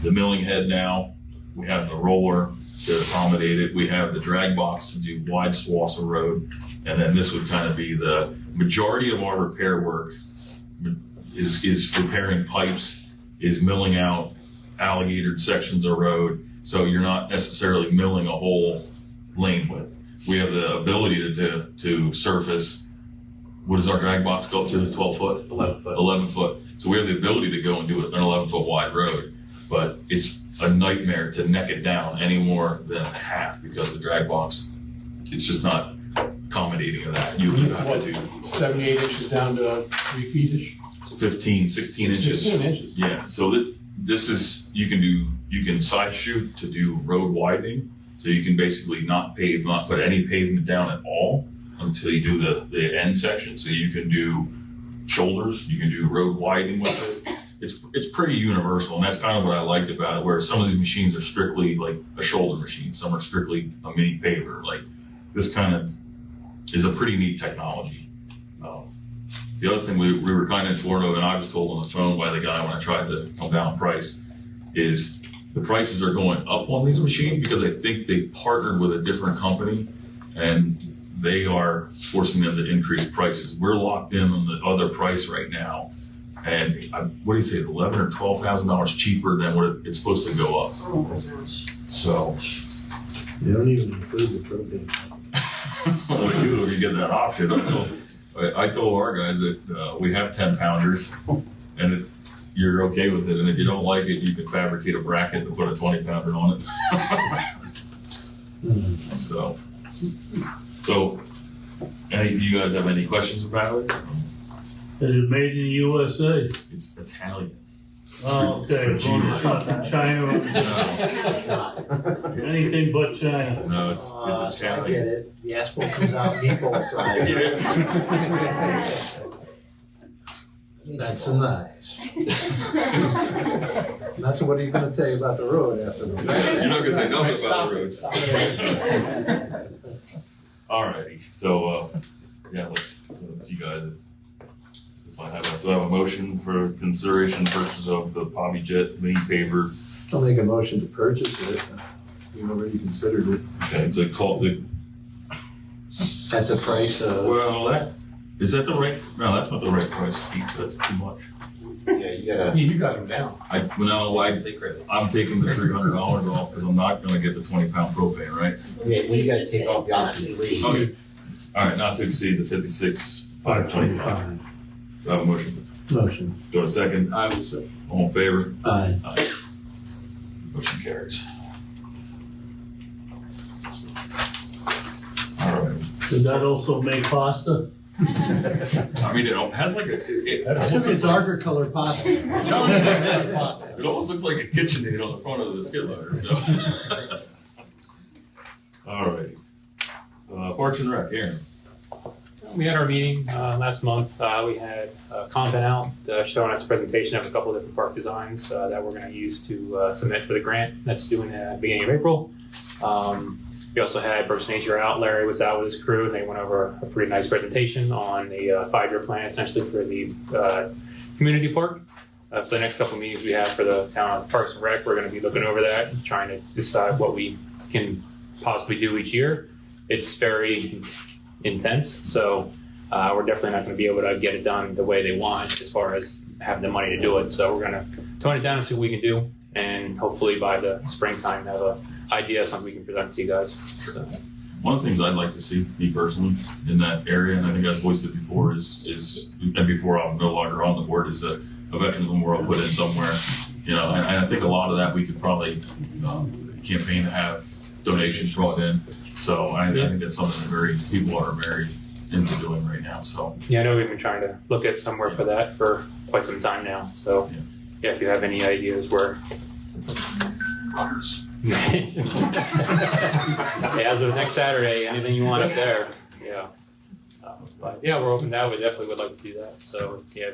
milling head now. We have the roller to accommodate it. We have the drag box to do wide swaths of road, and then this would kind of be the majority of our repair work is repairing pipes, is milling out alligatored sections of road. So you're not necessarily milling a whole lane width. We have the ability to surface, what does our drag box go up to, 12 foot? 11 foot. 11 foot. So we have the ability to go and do an 11 foot wide road, but it's a nightmare to neck it down any more than half because the drag box, it's just not accommodating of that. You have to do 78 inches down to 3 feet-ish. 15, 16 inches. 16 inches. Yeah, so this is, you can side shoot to do road widening. So you can basically not put any pavement down at all until you do the end section. So you can do shoulders, you can do road widening with it. It's pretty universal, and that's kind of what I liked about it, where some of these machines are strictly like a shoulder machine, some are strictly a mini paver. Like this kind of is a pretty neat technology. The other thing we were kind of informed of, and I was told on the phone by the guy when I tried to come down price, is the prices are going up on these machines because I think they partnered with a different company and they are forcing them to increase prices. We're locked in on the other price right now, and what do you say, $11,000 or $12,000 cheaper than what it's supposed to go up. Oh my gosh. So You don't even include the propane. well, we do if you get that option. I told our guys that we have 10-pounders, and you're okay with it. And if you don't like it, you can fabricate a bracket to put a 20-pounder on it. So, any of you guys have any questions about it? Is it made in the USA? It's Italian. Oh, okay, It's going cheaper. to China. Anything but China. No, it's I Italian. get it. The asphalt comes out meatball size. That's so nice. That's what he's gonna tell you about the road after. You're not gonna say nothing about the roads. Alrighty, so you guys, if I have, do I have a motion for consideration purchase of the Bobby Jet mini paver? I'll make a motion to purchase it. We've already considered it. Okay, it's a call. At the price of. Well, is that the right? No, that's not the right price. That's too much. Yeah, You got them down. take credit. I'm taking the $300 off because I'm not going to get the 20-pound propane, right? Yeah, well, you gotta take off the option 3. Okay. All right, not to exceed the 56,525. Do I have a motion? Motion. Do I have a second? I was, All in favor? Aye. Motion carries. All right. Did that also make pasta? I mean, it has like it That's almost a looks darker color pasta. it almost looks like a KitchenAid on the front of the skid loader. So, all right. Parks and Rec, Aaron. We had our meeting last month. We had Convent out showing us a presentation of a couple of different park designs that we're going to use to submit for the grant that's due in the beginning of April. We also had Birch Nature out. Larry was out with his crew, and they went over a pretty nice presentation on the 5-year plan, essentially, for the community park. So the next couple of meetings we have for the town Parks and Rec, we're going to be looking over that and trying to decide what we can possibly do each year. It's very intense, so we're definitely not going to be able to get it done the way they want as far as having the money to do it. So we're going to tone it down and see what we can do, and hopefully by the springtime have an idea of something we can present to you guys. So. One of the things I'd like to see, me personally, in that area, and I think I've voiced it before, is and before I'm no longer on the board, is a Veterans Memorial put in somewhere. You know, and I think a lot of that we could probably campaign to have donations brought in. So I think that's something that people are very into doing right now. So yeah, I know we've been trying to look at somewhere for that for quite some time now. So yeah, if you have any ideas where. As of next Saturday, anything you want up there, yeah. But yeah, we're open now. We definitely would like to do that. So yeah.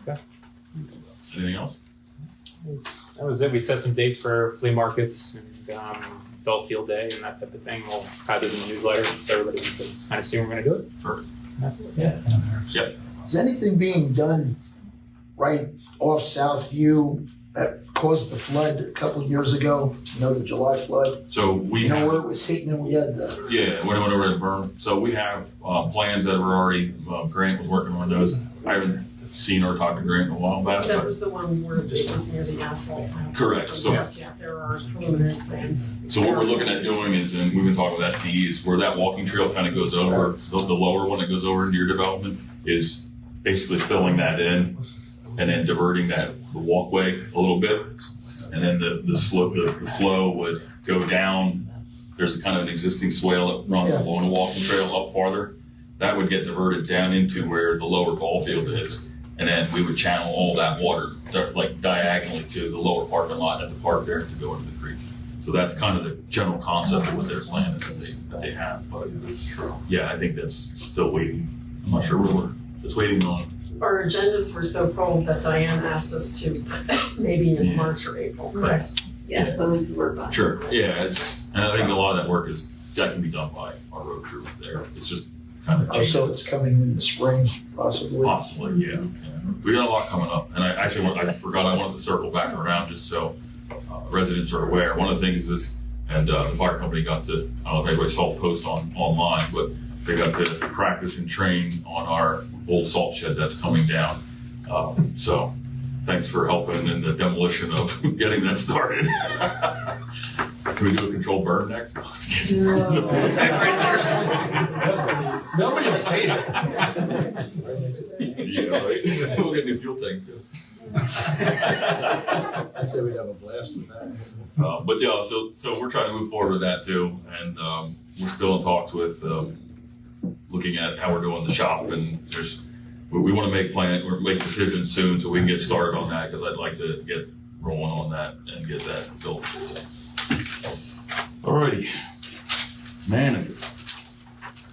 Okay. Anything else? That was it. We set some dates for flea markets and adult field day and that type of thing. We'll have it in the newsletter so everybody can kind of see when we're going to do it. Perfect. That's it. Yeah. Yep. Is anything being done right off Southview that caused the flood a couple of years ago? You know, the July flood? So we know where it was hitting and we had the... Yeah, when it went over the berm. So we have plans that were already, Grant was working on those. I haven't seen or talked to Grant in a while about it. That was the one where it was near the asphalt. Correct. So yeah, there are preliminary plans. So what we're looking at doing is, and we've been talking with STEs, where that walking trail kind of goes over, the lower one that goes over into your development is basically filling that in and then diverting the walkway a little bit. And then the slope, the flow would go down. There's a kind of an existing swale that runs along the walking trail up farther. That would get diverted down into where the lower ball field is. And then we would channel all that water like diagonally to the lower parking lot at the park there to go into the creek. So that's kind of the general concept of what their plan is that they have. But yeah, I think that's still waiting. I'm not sure where it's waiting on. Our agendas were so full that Diane asked us to maybe in March or April, correct? Yeah, but we can work on it. Sure. Yeah, and I think a lot of that work that can be done by our road crew there. It's just kind of so it's coming in the spring, possibly? Possibly, yeah. We got a lot coming up, and I forgot I wanted to circle back around just so residents are aware. One of the things is, and the fire company got to, I don't know if anybody saw the post online, but they got to practice and train on our old salt shed that's coming down. So thanks for helping in the demolition of getting that started. Can we do a controlled burn next? No, just kidding. There's a full tank right there. Nobody will say it. Yeah, right. We'll get new fuel tanks too. I'd say we'd have a blast with that. But yeah, so we're trying to move forward with that too, and we're still in talks with looking at how we're doing the shop, and we want to make decisions soon so we can get started on that, because I'd like to get rolling on that and get that built. So. Alrighty, manager.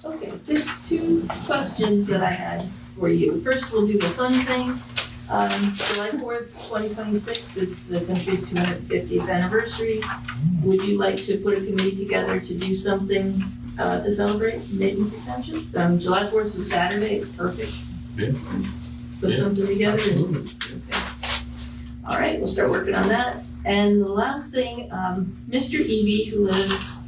Okay, just two questions that I had for you. First, we'll do the fun thing. July 4th, 2026 is the country's 250th anniversary. Would you like to put a committee together to do something to celebrate Maidencreek Township? July 4th is a Saturday, it's perfect. Yeah. Put something together. Okay. All right, we'll start working on that. And the last thing, Mr. Evie, who owns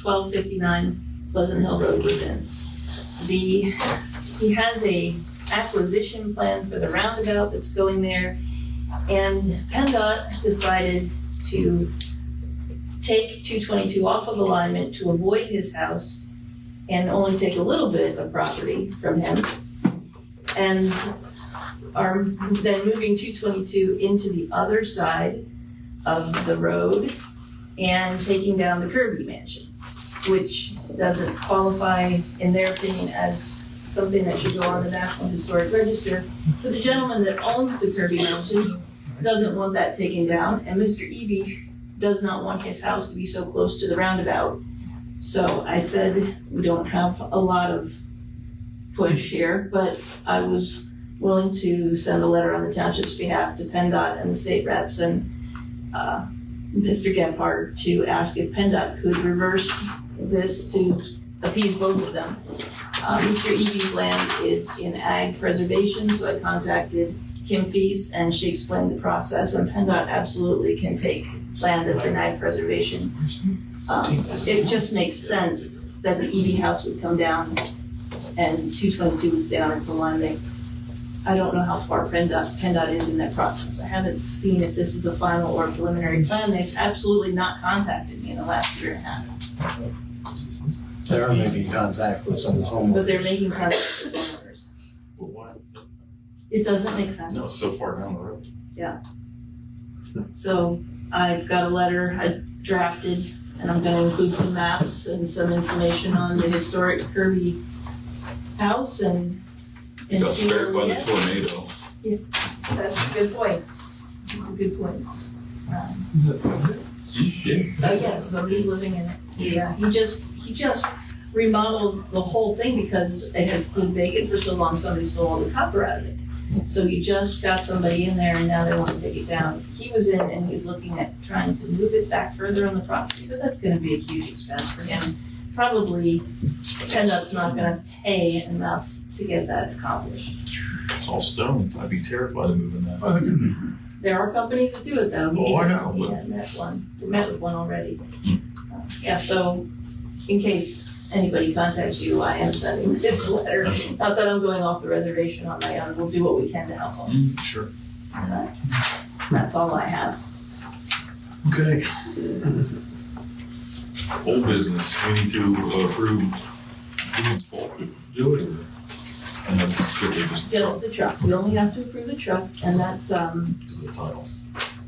1259 Pleasant Hill Road, was in. He has a acquisition plan for the roundabout that's going there, and PennDOT decided to take 222 off of alignment to avoid his house and only take a little bit of property from him, and are then moving 222 into the other side of the road and taking down the Kirby Mansion, which doesn't qualify, in their opinion, as something that should go on the National Historic Register. But the gentleman that owns the Kirby Mansion doesn't want that taken down, and Mr. Eby does not want his house to be so close to the roundabout. So I said, we don't have a lot of push here, but I was willing to send a letter on the township's behalf to PennDOT and the state reps and Mr. Gephardt to ask if PennDOT could reverse this to appease both of them. Mr. Eby's land is in ag preservation, so I contacted Kim Feast, and she explained the process, and PennDOT absolutely can take land that's in ag preservation. It just makes sense that the EV house would come down and 222 would stay on its alignment. I don't know how far PennDOT is in that process. I haven't seen if this is a final or preliminary plan. They've absolutely not contacted me in the last year and a half. They are making contact with some homeowners. But they're making contact with homeowners. Well, why? It doesn't make sense. No, it's so far down the road. So I've got a letter I drafted, and I'm gonna include some maps and some information on the historic Kirby house and Got see spared where by we the get. tornado. That's a good point. That's a good point. Yeah. Oh, yes, somebody's living in it. Yeah, he just remodeled the whole thing because it has been vacant for so long, somebody stole all the copper out of it. So he just got somebody in there and now they want to take it down. He was in and he's looking at trying to move it back further on the property, but that's gonna be a huge expense for him. Probably PennDOT's not gonna pay enough to get that accomplished. It's all stone. I'd be terrified of moving that. There are companies that do it though. Oh, I know, We but- had met one, we met with one already. Yeah, so in case anybody contacts you, I am sending this letter. Not that I'm going off the reservation on my own, we'll do what we can to help them. Sure. That's all I have. Okay. Old business, we need to approve. Do it, and that's strictly just the Just truck, the truck, we only have to approve the truck, and that's, because of the title.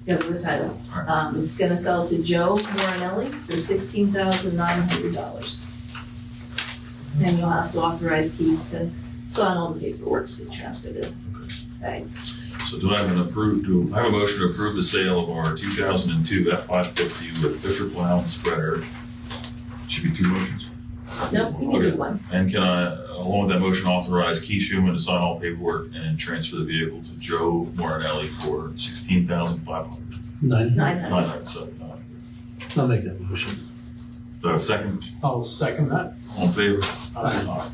because of the title. Alright. It's gonna sell to Joe Morinelli for $16,900. And you'll have to authorize Keith to sign all the paperwork to transfer the tags. So do I have I have a motion to approve the sale of our 2002 F-550 with Fisher plow and spreader? Should be two motions. Nope, we can do one. And can I, along with that motion, authorize Keith Schuman to sign all paperwork and transfer the vehicle to Joe Morinelli for $16,500? 900. So, I'll make that motion. do I have a second? I'll second that. All in favor? Aye.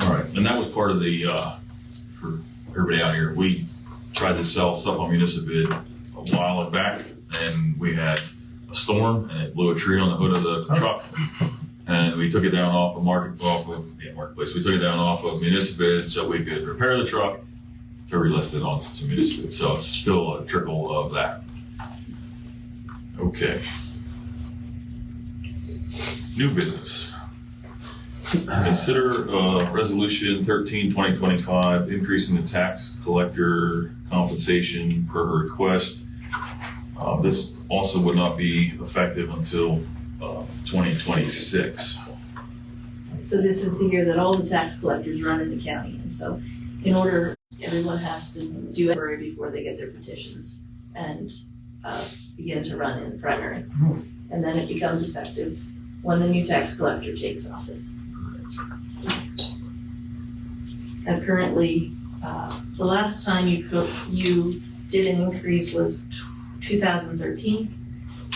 All right, and that was part of the, for everybody out here, we tried to sell stuff on municipal bid a while back, and we had a storm, and it blew a tree on the hood of the truck, and we took it down off of Marketplace. We took it down off of municipal bid so we could repair the truck to relist it on to municipal bid. So it's still a trickle of that. Okay. New business. Consider resolution 13/2025, increasing the tax collector compensation per request. This also would not be effective until 2026. So this is the year that all the tax collectors run in the county, and so in order, everyone has to do it before they get their petitions and begin to run in the primary. And then it becomes effective when the new tax collector takes office. And currently, the last time you did an increase was 2013,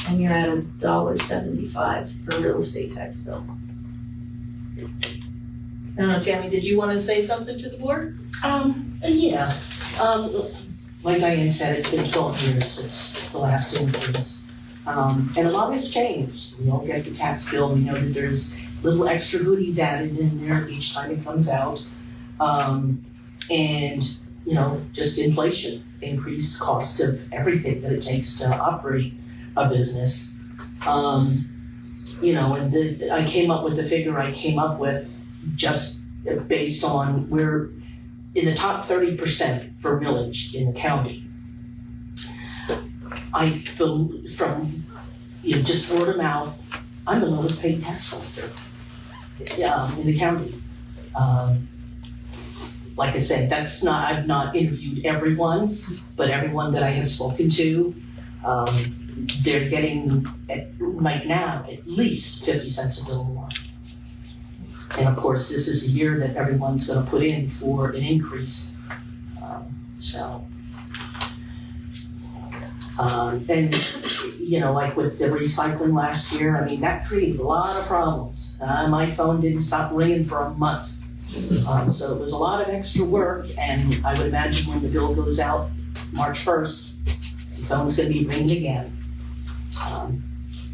and you're at $1.75 per real estate tax bill. I don't know, Tammy, did you want to say something to the board? Yeah, like Diane said, it's been 12 years since the last increase. And a lot has changed. We all get the tax bill, we know that there's little extra goodies added in there each time it comes out. And, you know, just inflation, increased cost of everything that it takes to operate a business. You know, and I came up with the figure I came up with just based on we're in the top 30% for millage in the county. From just word of mouth, I'm the lowest paid tax collector in the county. Like I said, I've not interviewed everyone, but everyone that I have spoken to, they're getting right now at least 50 cents a bill more. And of course, this is a year that everyone's gonna put in for an increase. And you know, like with the recycling last year, I mean, that created a lot of problems. My phone didn't stop ringing for a month So it was a lot of extra work, and I would imagine when the bill goes out March 1st, the phone's gonna be ringing again,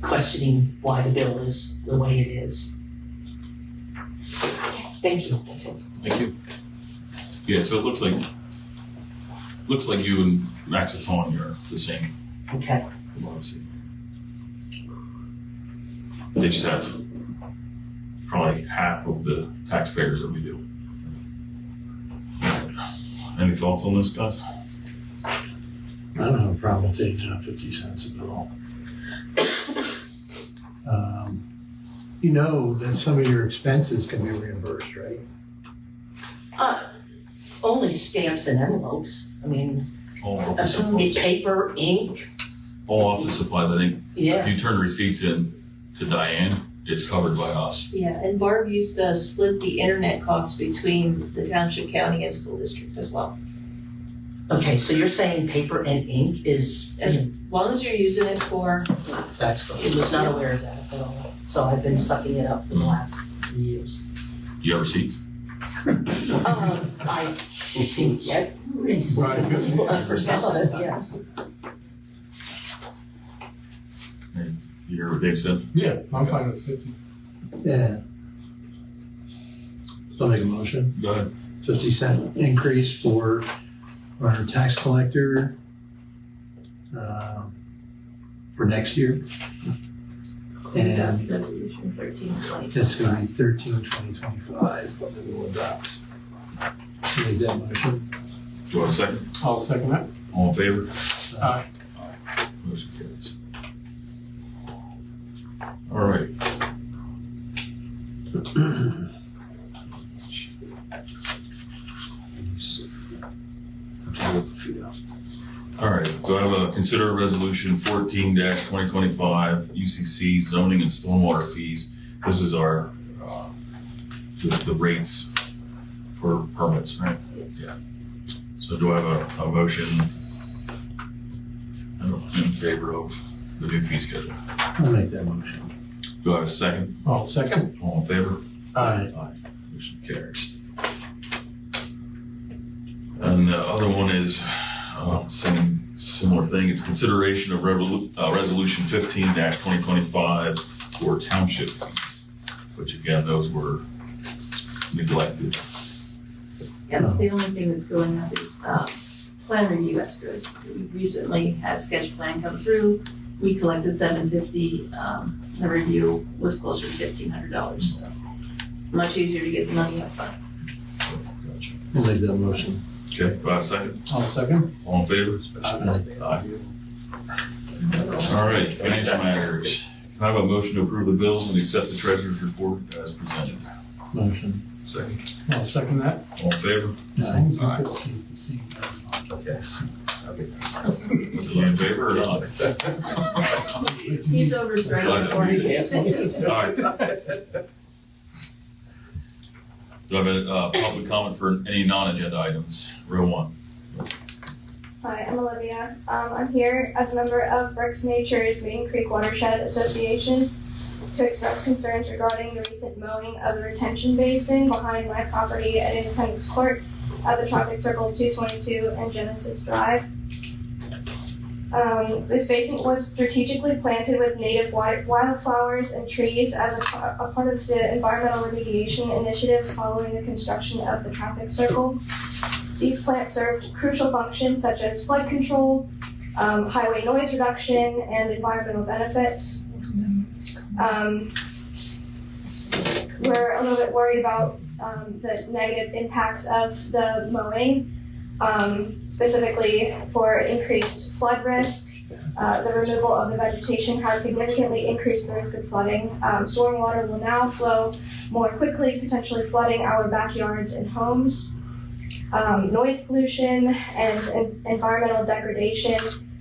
questioning why the bill is the way it is. Thank you, that's it. Thank you. Yeah, so it looks like you and Max Atone are the same. Okay. From what I've seen. They just have probably half of the taxpayers that we do. Any thoughts on this, guys? I don't have a problem taking out 50 cents a bill. You know that some of your expenses can be reimbursed, right? Only stamps and envelopes, I mean, All office supplies. paper, ink, All office supplies, I think. yeah. If you turn receipts in to Diane, it's covered by us. Yeah, and Barb used to split the internet costs between the township, county, and school district as well. Okay, so you're saying paper and ink is, As long as you're using it for, I was not aware of that at all. So I've been sucking it up for the last 3 years. Do you have receipts? I can get receipts for some of it, yes. You hear what Dave said? Yeah, I'm fine with 50. Yeah. So I'll make a motion. Go ahead. 50-cent increase for our tax collector for next year. And resolution 13/20. it's gonna be 13/2025 that we will adopt. Make that motion. Do you want a second? I'll second that. All in favor? Aye. Motion carries. All right. All right, do I have a consider resolution 14-2025 UCC zoning and stormwater fees? This is our, the rates for permits, right? Yes. Yeah. So do I have a motion in favor of the new fee schedule? I'll make that motion. Do I have a second? I'll second. All in favor? Aye. Aye. Motion carries. And the other one is, same similar thing. It's consideration of resolution 15-2025 for township fees, which again, those were neglected. Yeah, the only thing that's going up is plan review escrows. We recently had sketch plan come through. We collected $750. The review was closer to $1,500. So it's much easier to get the money up front. Gotcha. I'll make that motion. Okay, do I have a second? I'll second. All in favor? Aye. Aye. All right, financial matters. Can I have a motion to approve the bills and accept the treasurer's report as presented? Motion. Second. I'll second that. All in favor? As long as Aye. we put the same Okay. You in favor or not? He's overstretching for you. All right. Do I have a public comment for any non-agenda items? Row one. Hi, I'm Olivia. I'm here as a member of Berks Nature's Maidencreek Watershed Association to express concerns regarding the recent mowing of the retention basin behind my property at Independence Court at the traffic circle of 222 and Genesis Drive. This basin was strategically planted with native wildflowers and trees as a part of the environmental remediation initiatives following the construction of the traffic circle. These plants served crucial functions such as flood control, highway noise reduction, and environmental benefits. We're a little bit worried about the negative impacts of the mowing, specifically for increased flood risk. The removal of the vegetation has significantly increased the risk of flooding. Stormwater will now flow more quickly, potentially flooding our backyards and homes. Noise pollution and environmental degradation.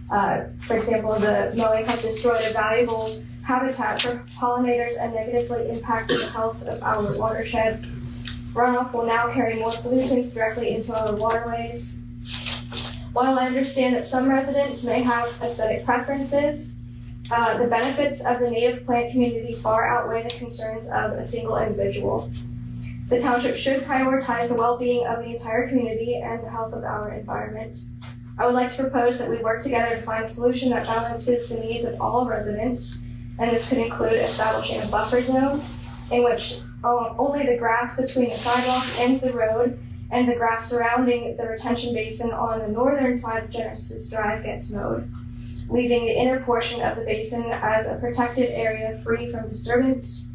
For example, the mowing has destroyed a valuable habitat for pollinators and negatively impacted the health of our watershed. Runoff will now carry more pollutants directly into our waterways. While I understand that some residents may have aesthetic preferences, the benefits of the native plant community far outweigh the concerns of a single individual. The township should prioritize the well-being of the entire community and the health of our environment. I would like to propose that we work together to find a solution that balances the needs of all residents, and this could include establishing a buffer zone in which only the grass between the sidewalk and the road and the grass surrounding the retention basin on the northern side of Genesis Drive gets mowed, leaving the inner portion of the basin as a protected area free from disturbance.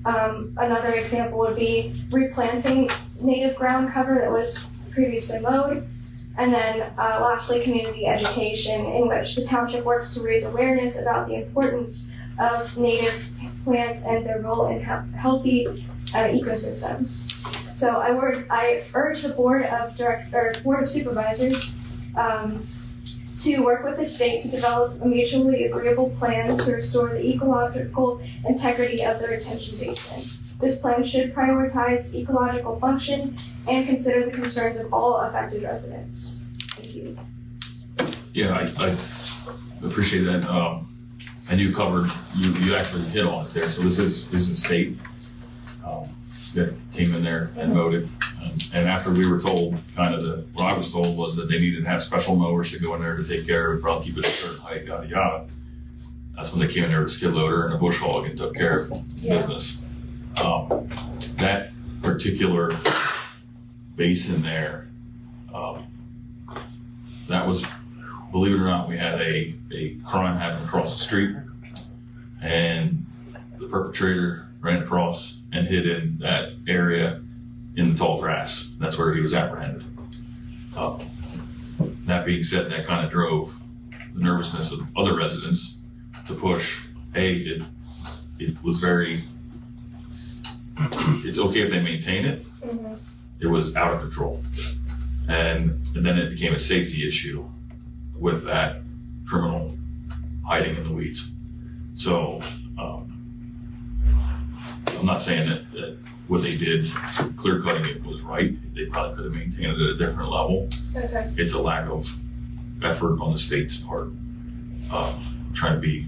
Another example would be replanting native ground cover that was previously mowed. And then lastly, community education, in which the township works to raise awareness about the importance of native plants and their role in healthy ecosystems. So I urge the Board of Supervisors to work with the state to develop a mutually agreeable plan to restore the ecological integrity of the retention basin. This plan should prioritize ecological function and consider the concerns of all affected residents. Thank you. Yeah, I appreciate that. And you covered, you actually hit on it there. So this is state that came in there and voted. And after we were told, what I was told was that they needed to have special mowers to go in there to take care of it, probably keep it at a certain height, yada yada. That's when they came in there with a skid loader and a bush hog and took care of the business. That particular basin there, that was, believe it or not, we had a crime happen across the street, and the perpetrator ran across and hid in that area in the tall grass. That's where he was apprehended. That being said, that kind of drove the nervousness of other residents to push, hey, it was very, it's okay if they maintain it. Mm-hmm. It was out of control. And then it became a safety issue with that criminal hiding in the weeds. So I'm not saying that what they did, clear cutting it, was right. They probably could have maintained it at a different level. Okay. It's a lack of effort on the state's part. Trying to be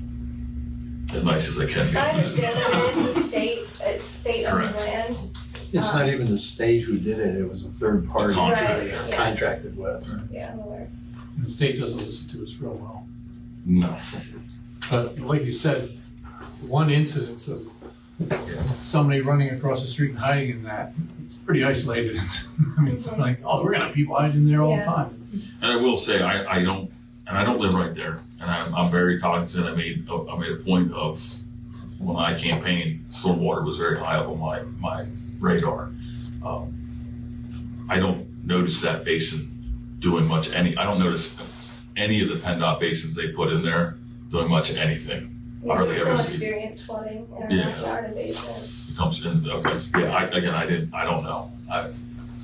as nice as I can be. I understand that it is the state, it's state-owned Correct. land. It's not even the state who did it, it was a third party that Contractor. they Right, yeah. contracted with. Yeah, I'm aware. The state doesn't listen to us real well. No. But like you said, one incidence of somebody running across the street and hiding in that, it's pretty isolated. I mean, it's like, oh, we're gonna have people hiding in there all the time. And I will say, I don't live right there, and I'm very cognizant. I made a point of, when I campaigned, stormwater was very high up on my radar. I don't notice that basin doing much I don't notice any of the PennDOT basins they put in there doing much of anything. I We hardly still ever see experience flooding in our Yeah. backyard and basement. it comes in. Okay, yeah. I don't know.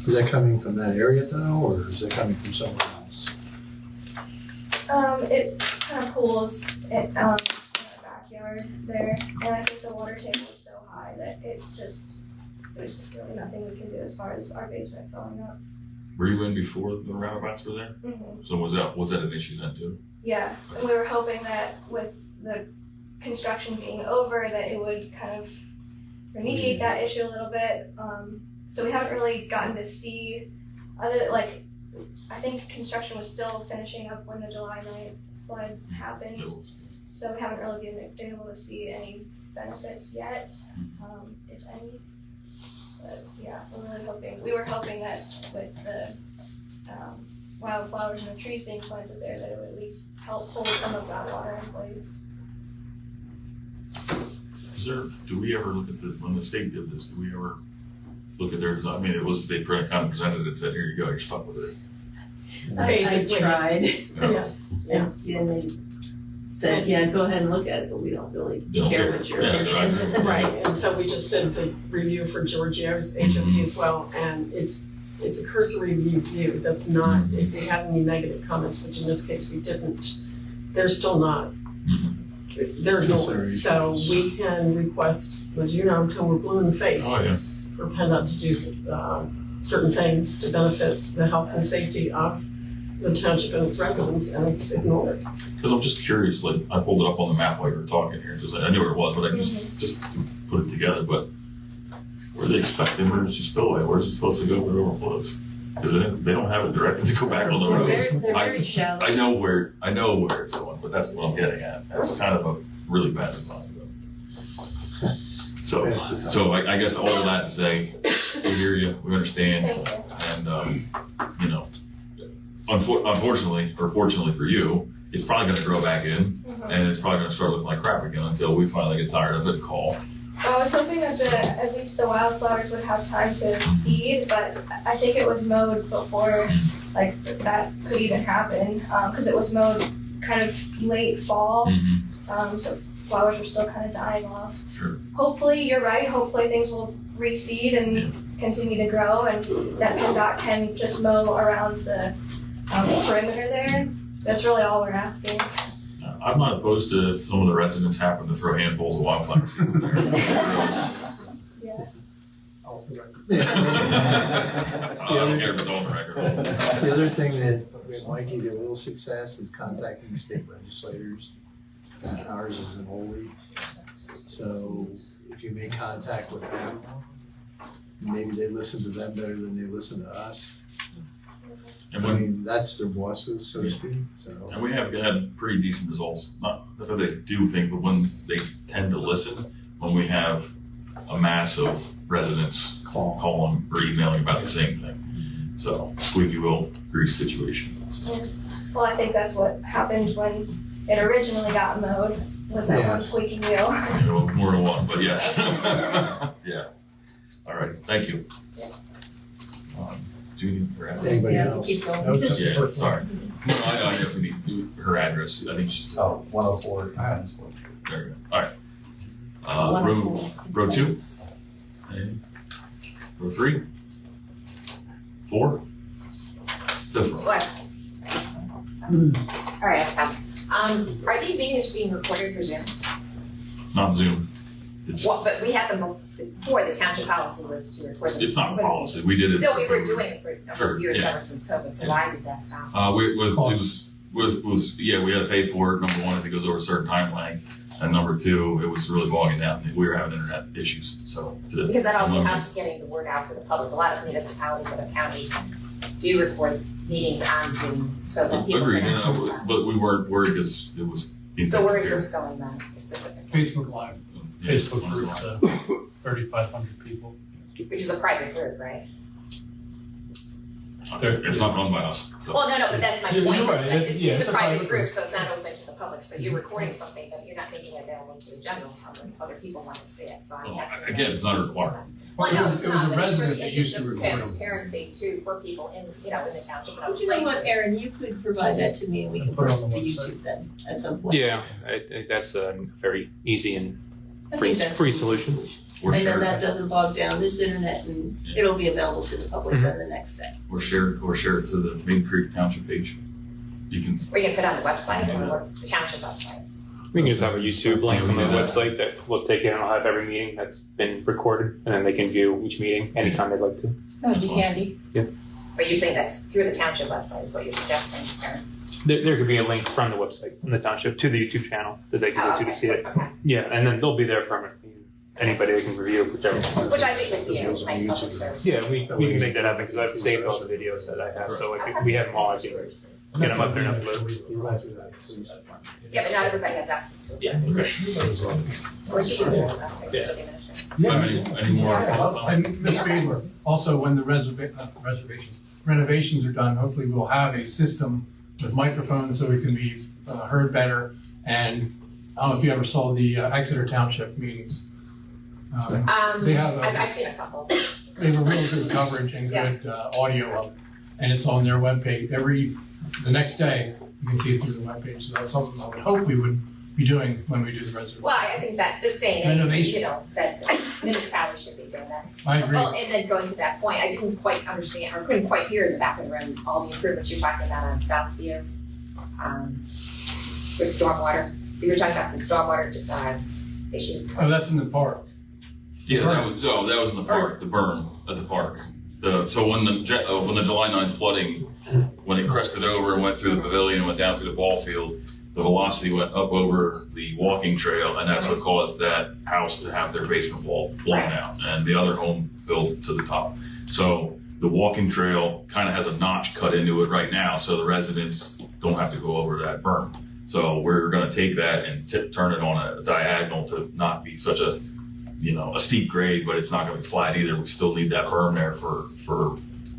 Is that coming from that area though, or is it coming from somewhere else? It kind of pools in our backyard there, and I think the water table is so high that there's just really nothing we can do as far as our basement filling up. Were you in before the roundabouts were there? Mm-hmm. So was that an issue then too? Yeah, and we were hoping that with the construction being over, that it would kind of remediate that issue a little bit. So we haven't really gotten to see I think construction was still finishing up when the July 9th flood happened. So we haven't really been able to see any benefits yet, if any. But yeah, we were hoping that with the wildflowers and the trees being planted there, that it would at least help hold some of that water in place. Do we ever look at when the state did this, do we ever look at their design? I mean, they kind of presented it and said, here you go, you're stuck with it. I tried. Yeah. And they said, yeah, go ahead and look at it, but we don't really care what your opinion is. Right, and so we just did the review for Giorgio's HOP as well, and it's a cursory review. That's not, if we have any negative comments, which in this case we didn't, they're still not, they're ignored. So we can request, as you know, until we're blue in the face, for PennDOT to do certain things to benefit the health and safety of the township and its residents, and it's ignored. Because I'm just curious, like, I pulled it up on the map while you were talking here, because I knew where it was, but I just put it together. But where they expect the emergency spillway, where's it supposed to go if it overflows? Because they don't have it directed to go back on the road. They're very shallow. I know where it's going, but that's what I'm getting at. That's kind of a really bad design. So I guess all of that to say, we hear you, we understand, and you know, unfortunately or fortunately for you, it's probably going to grow back in, and it's probably going to start looking like crap again until we finally get tired of it and call. I was hoping that at least the wildflowers would have time to seed, but I think it was mowed before like that could even happen, because it was mowed kind of late fall, so flowers are still kind of dying off. Sure. Hopefully, you're right. Hopefully things will reseed and continue to grow, and that PennDOT can just mow around the perimeter there. That's really all we're asking. I'm not opposed to if some of the residents happen to throw handfuls of wildflower seeds in there. Yeah. I don't care if it's on the record. The other thing that might give you a little success is contacting state legislators. Ours is in Holy, so if you make contact with them, maybe they listen to them better than they listen to us. And I mean, that's their bosses, so to speak. So. And we have had pretty decent results. Not that they do think, but when they tend to listen, when we have a mass of residents calling or emailing about the same thing. So squeaky wheel grease situation. Well, I think that's what happened when it originally got mowed, was that one squeaky wheel. You know, more than one, but yes. Yeah. All right. Thank you. Judy, her address. Anybody else? Keep going. No, just the Yeah, first sorry. No, I know if we need her address. I think she's. 104. There you go. All right. Road 2. Okay. Road 3. 4. 5th row. What? All right, are these meetings being recorded for Zoom? Not Zoom. It's Well, but we had them before. The township policy was to record them. it's not a policy. We did it. No, we were doing it for a number Sure, of years yeah. ever since COVID, so why did that stop? We had to pay for it. Number one, if it goes over a certain time length, and number two, it was really bogging down. We were having internet issues, so. Because that also helps getting the word out for the public. A lot of municipalities, other counties do record meetings on Zoom so that people Agreed, can access them. but we weren't worried because it was. So where is this going then, specifically? Facebook Live, Facebook group, 3,500 people. Which is a private group, right? It's not run by us. So. Well, no, but that's my You're point. right. It's a private group, so it's not open to the public. So you're recording something, but you're not making it available to the general public. Other people want to see it, so I'm Well, asking. again, it's not a requirement. Well, no, it's It was a not, but it's for resident the that used interest to of record them. transparency too, for people in, in the township and other But you know what, places. Aaron, you could provide that to me and we can Put put it it on to the YouTube then at some point. Yeah, I think that's a very easy and I free, think that's- free solution. Or And share then it. that doesn't bog down this internet and Yeah. it'll be available to the public then the next day. Or share it to the Maidencreek Township page. You can. Or you can put it on the website or the township website. We can just have a YouTube link on the website that will take it and I'll have every meeting that's been recorded and then they can view each meeting anytime they'd like to. That would be handy. But you're saying that's through the township website is what you're suggesting, Karen? There could be a link from the website, from the township, to the YouTube channel that they can go to see it. Okay. Yeah, and then they'll be there permanently. Anybody that can review whichever one. Which I think would be a nice public service. Yeah, we can make that happen because I've saved all the videos that I have, so we have them all. I can get them up there and upload. Yeah, but not everybody has access to it. Yeah, okay. Or she can use us, like, city administrator. Any more? And Ms. Fiedler, also when the renovations are done, hopefully we'll have a system with microphones so we can be heard better. And I don't know if you ever saw the Exeter Township meetings. They have I've seen a couple. They have a real good coverage and good audio of it. And it's on their webpage. The next day, you can see it through the webpage. So that's something I would hope we would be doing when we do the reservation. Well, I think that this day and age, Renovation. you know, that municipalities should be doing that. I agree. Well, and then going to that point, I didn't quite understand, or couldn't quite hear in the back of the room, all the improvements you're talking about on Southview, with stormwater. You were talking about some stormwater, issues. Oh, that's in the park. Yeah, that was in the park, the berm at the park. So when the July 9th flooding, when it crested over and went through the pavilion and went down through the ball field, the velocity went up over the walking trail, and that's what caused that house to have their basement wall blown out, and the other home filled to the top. So the walking trail kind of has a notch cut into it right now, so the residents don't have to go over that berm. So we're going to take that and turn it on a diagonal to not be such a, a steep grade, but it's not going to be flat either. We still need that berm there for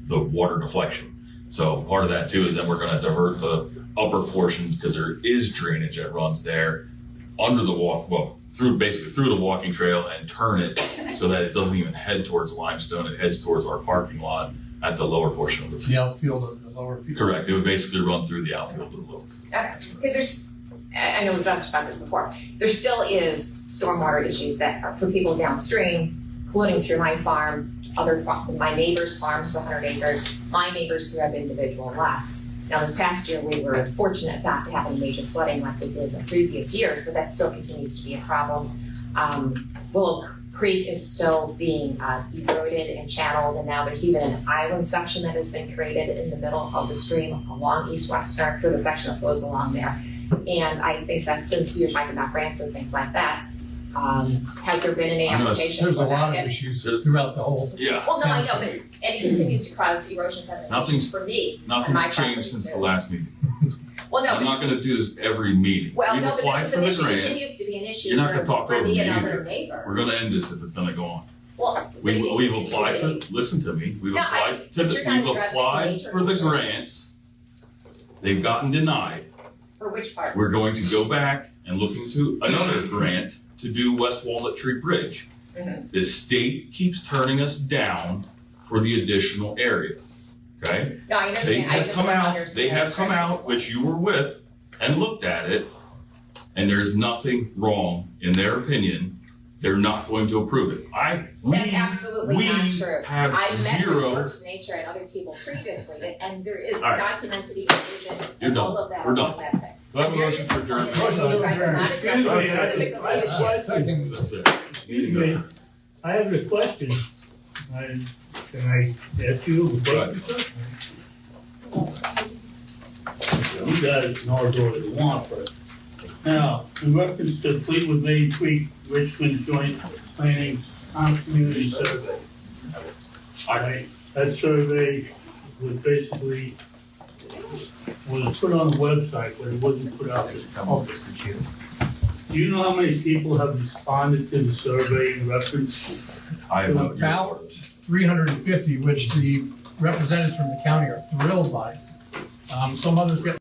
the water deflection. So part of that too is then we're going to divert the upper portion, because there is drainage that runs there under the through the walking trail, and turn it so that it doesn't even head towards limestone. It heads towards our parking lot at the lower portion of the field. The outfield of the lower field. Correct. It would basically run through the outfield of the lower field. Because I know we've talked about this before, there still is stormwater issues that are for people downstream, polluting through my farm, my neighbor's farm is 100 acres, my neighbors who have individual lots. Now, this past year, we were fortunate not to have any major flooding like we did in the previous years, but that still continues to be a problem. Willow Creek is still being eroded and channeled, and now there's even an island section that has been created in the middle of the stream along east-western for the section that flows along there. And I think that since you're talking about grants and things like that, has there been any application? There's a lot of issues throughout the whole. Yeah. Well, no, I know, but and it continues to cause erosion sediments for me. Nothing's changed since the last meeting. Well, no. I'm not going to do this every meeting. Well, We've no, but applied this for is the an issue, grant. continues to be an issue You're not going to talk for over me me and other either. neighbors. We're going to end this if it's going to go on. Well, We've applied for. Listen to me. We've applied for the grants. They've gotten denied. For which part? We're going to go back and look into another grant to do West Walnut Tree Bridge. Mm-hmm. The state keeps turning us down for the additional area. Okay? No, I understand. They have come out, which you were with, and looked at it, and there's nothing wrong in their opinion. They're not going to approve it. That's absolutely not true. Have I've zero. met with First Nature and other people previously, and there is All right. documented erosion You're and all done. of that. We're all done. of that thing. Do I have a You're motion for adjournment? disappointed that you guys are not addressing specifically the issue. That's it. Meeting Okay, over. I have a question. Can I ask you a question? You guys know what you want, but now, in reference to Fleetwood Maidencreek Richmond Joint Planning Community Survey. That survey was basically put on the website, but it wasn't put out to the public. Do you know how many people have responded to the survey in reference? I have no About 350, which the representatives from the county are thrilled by. Some others get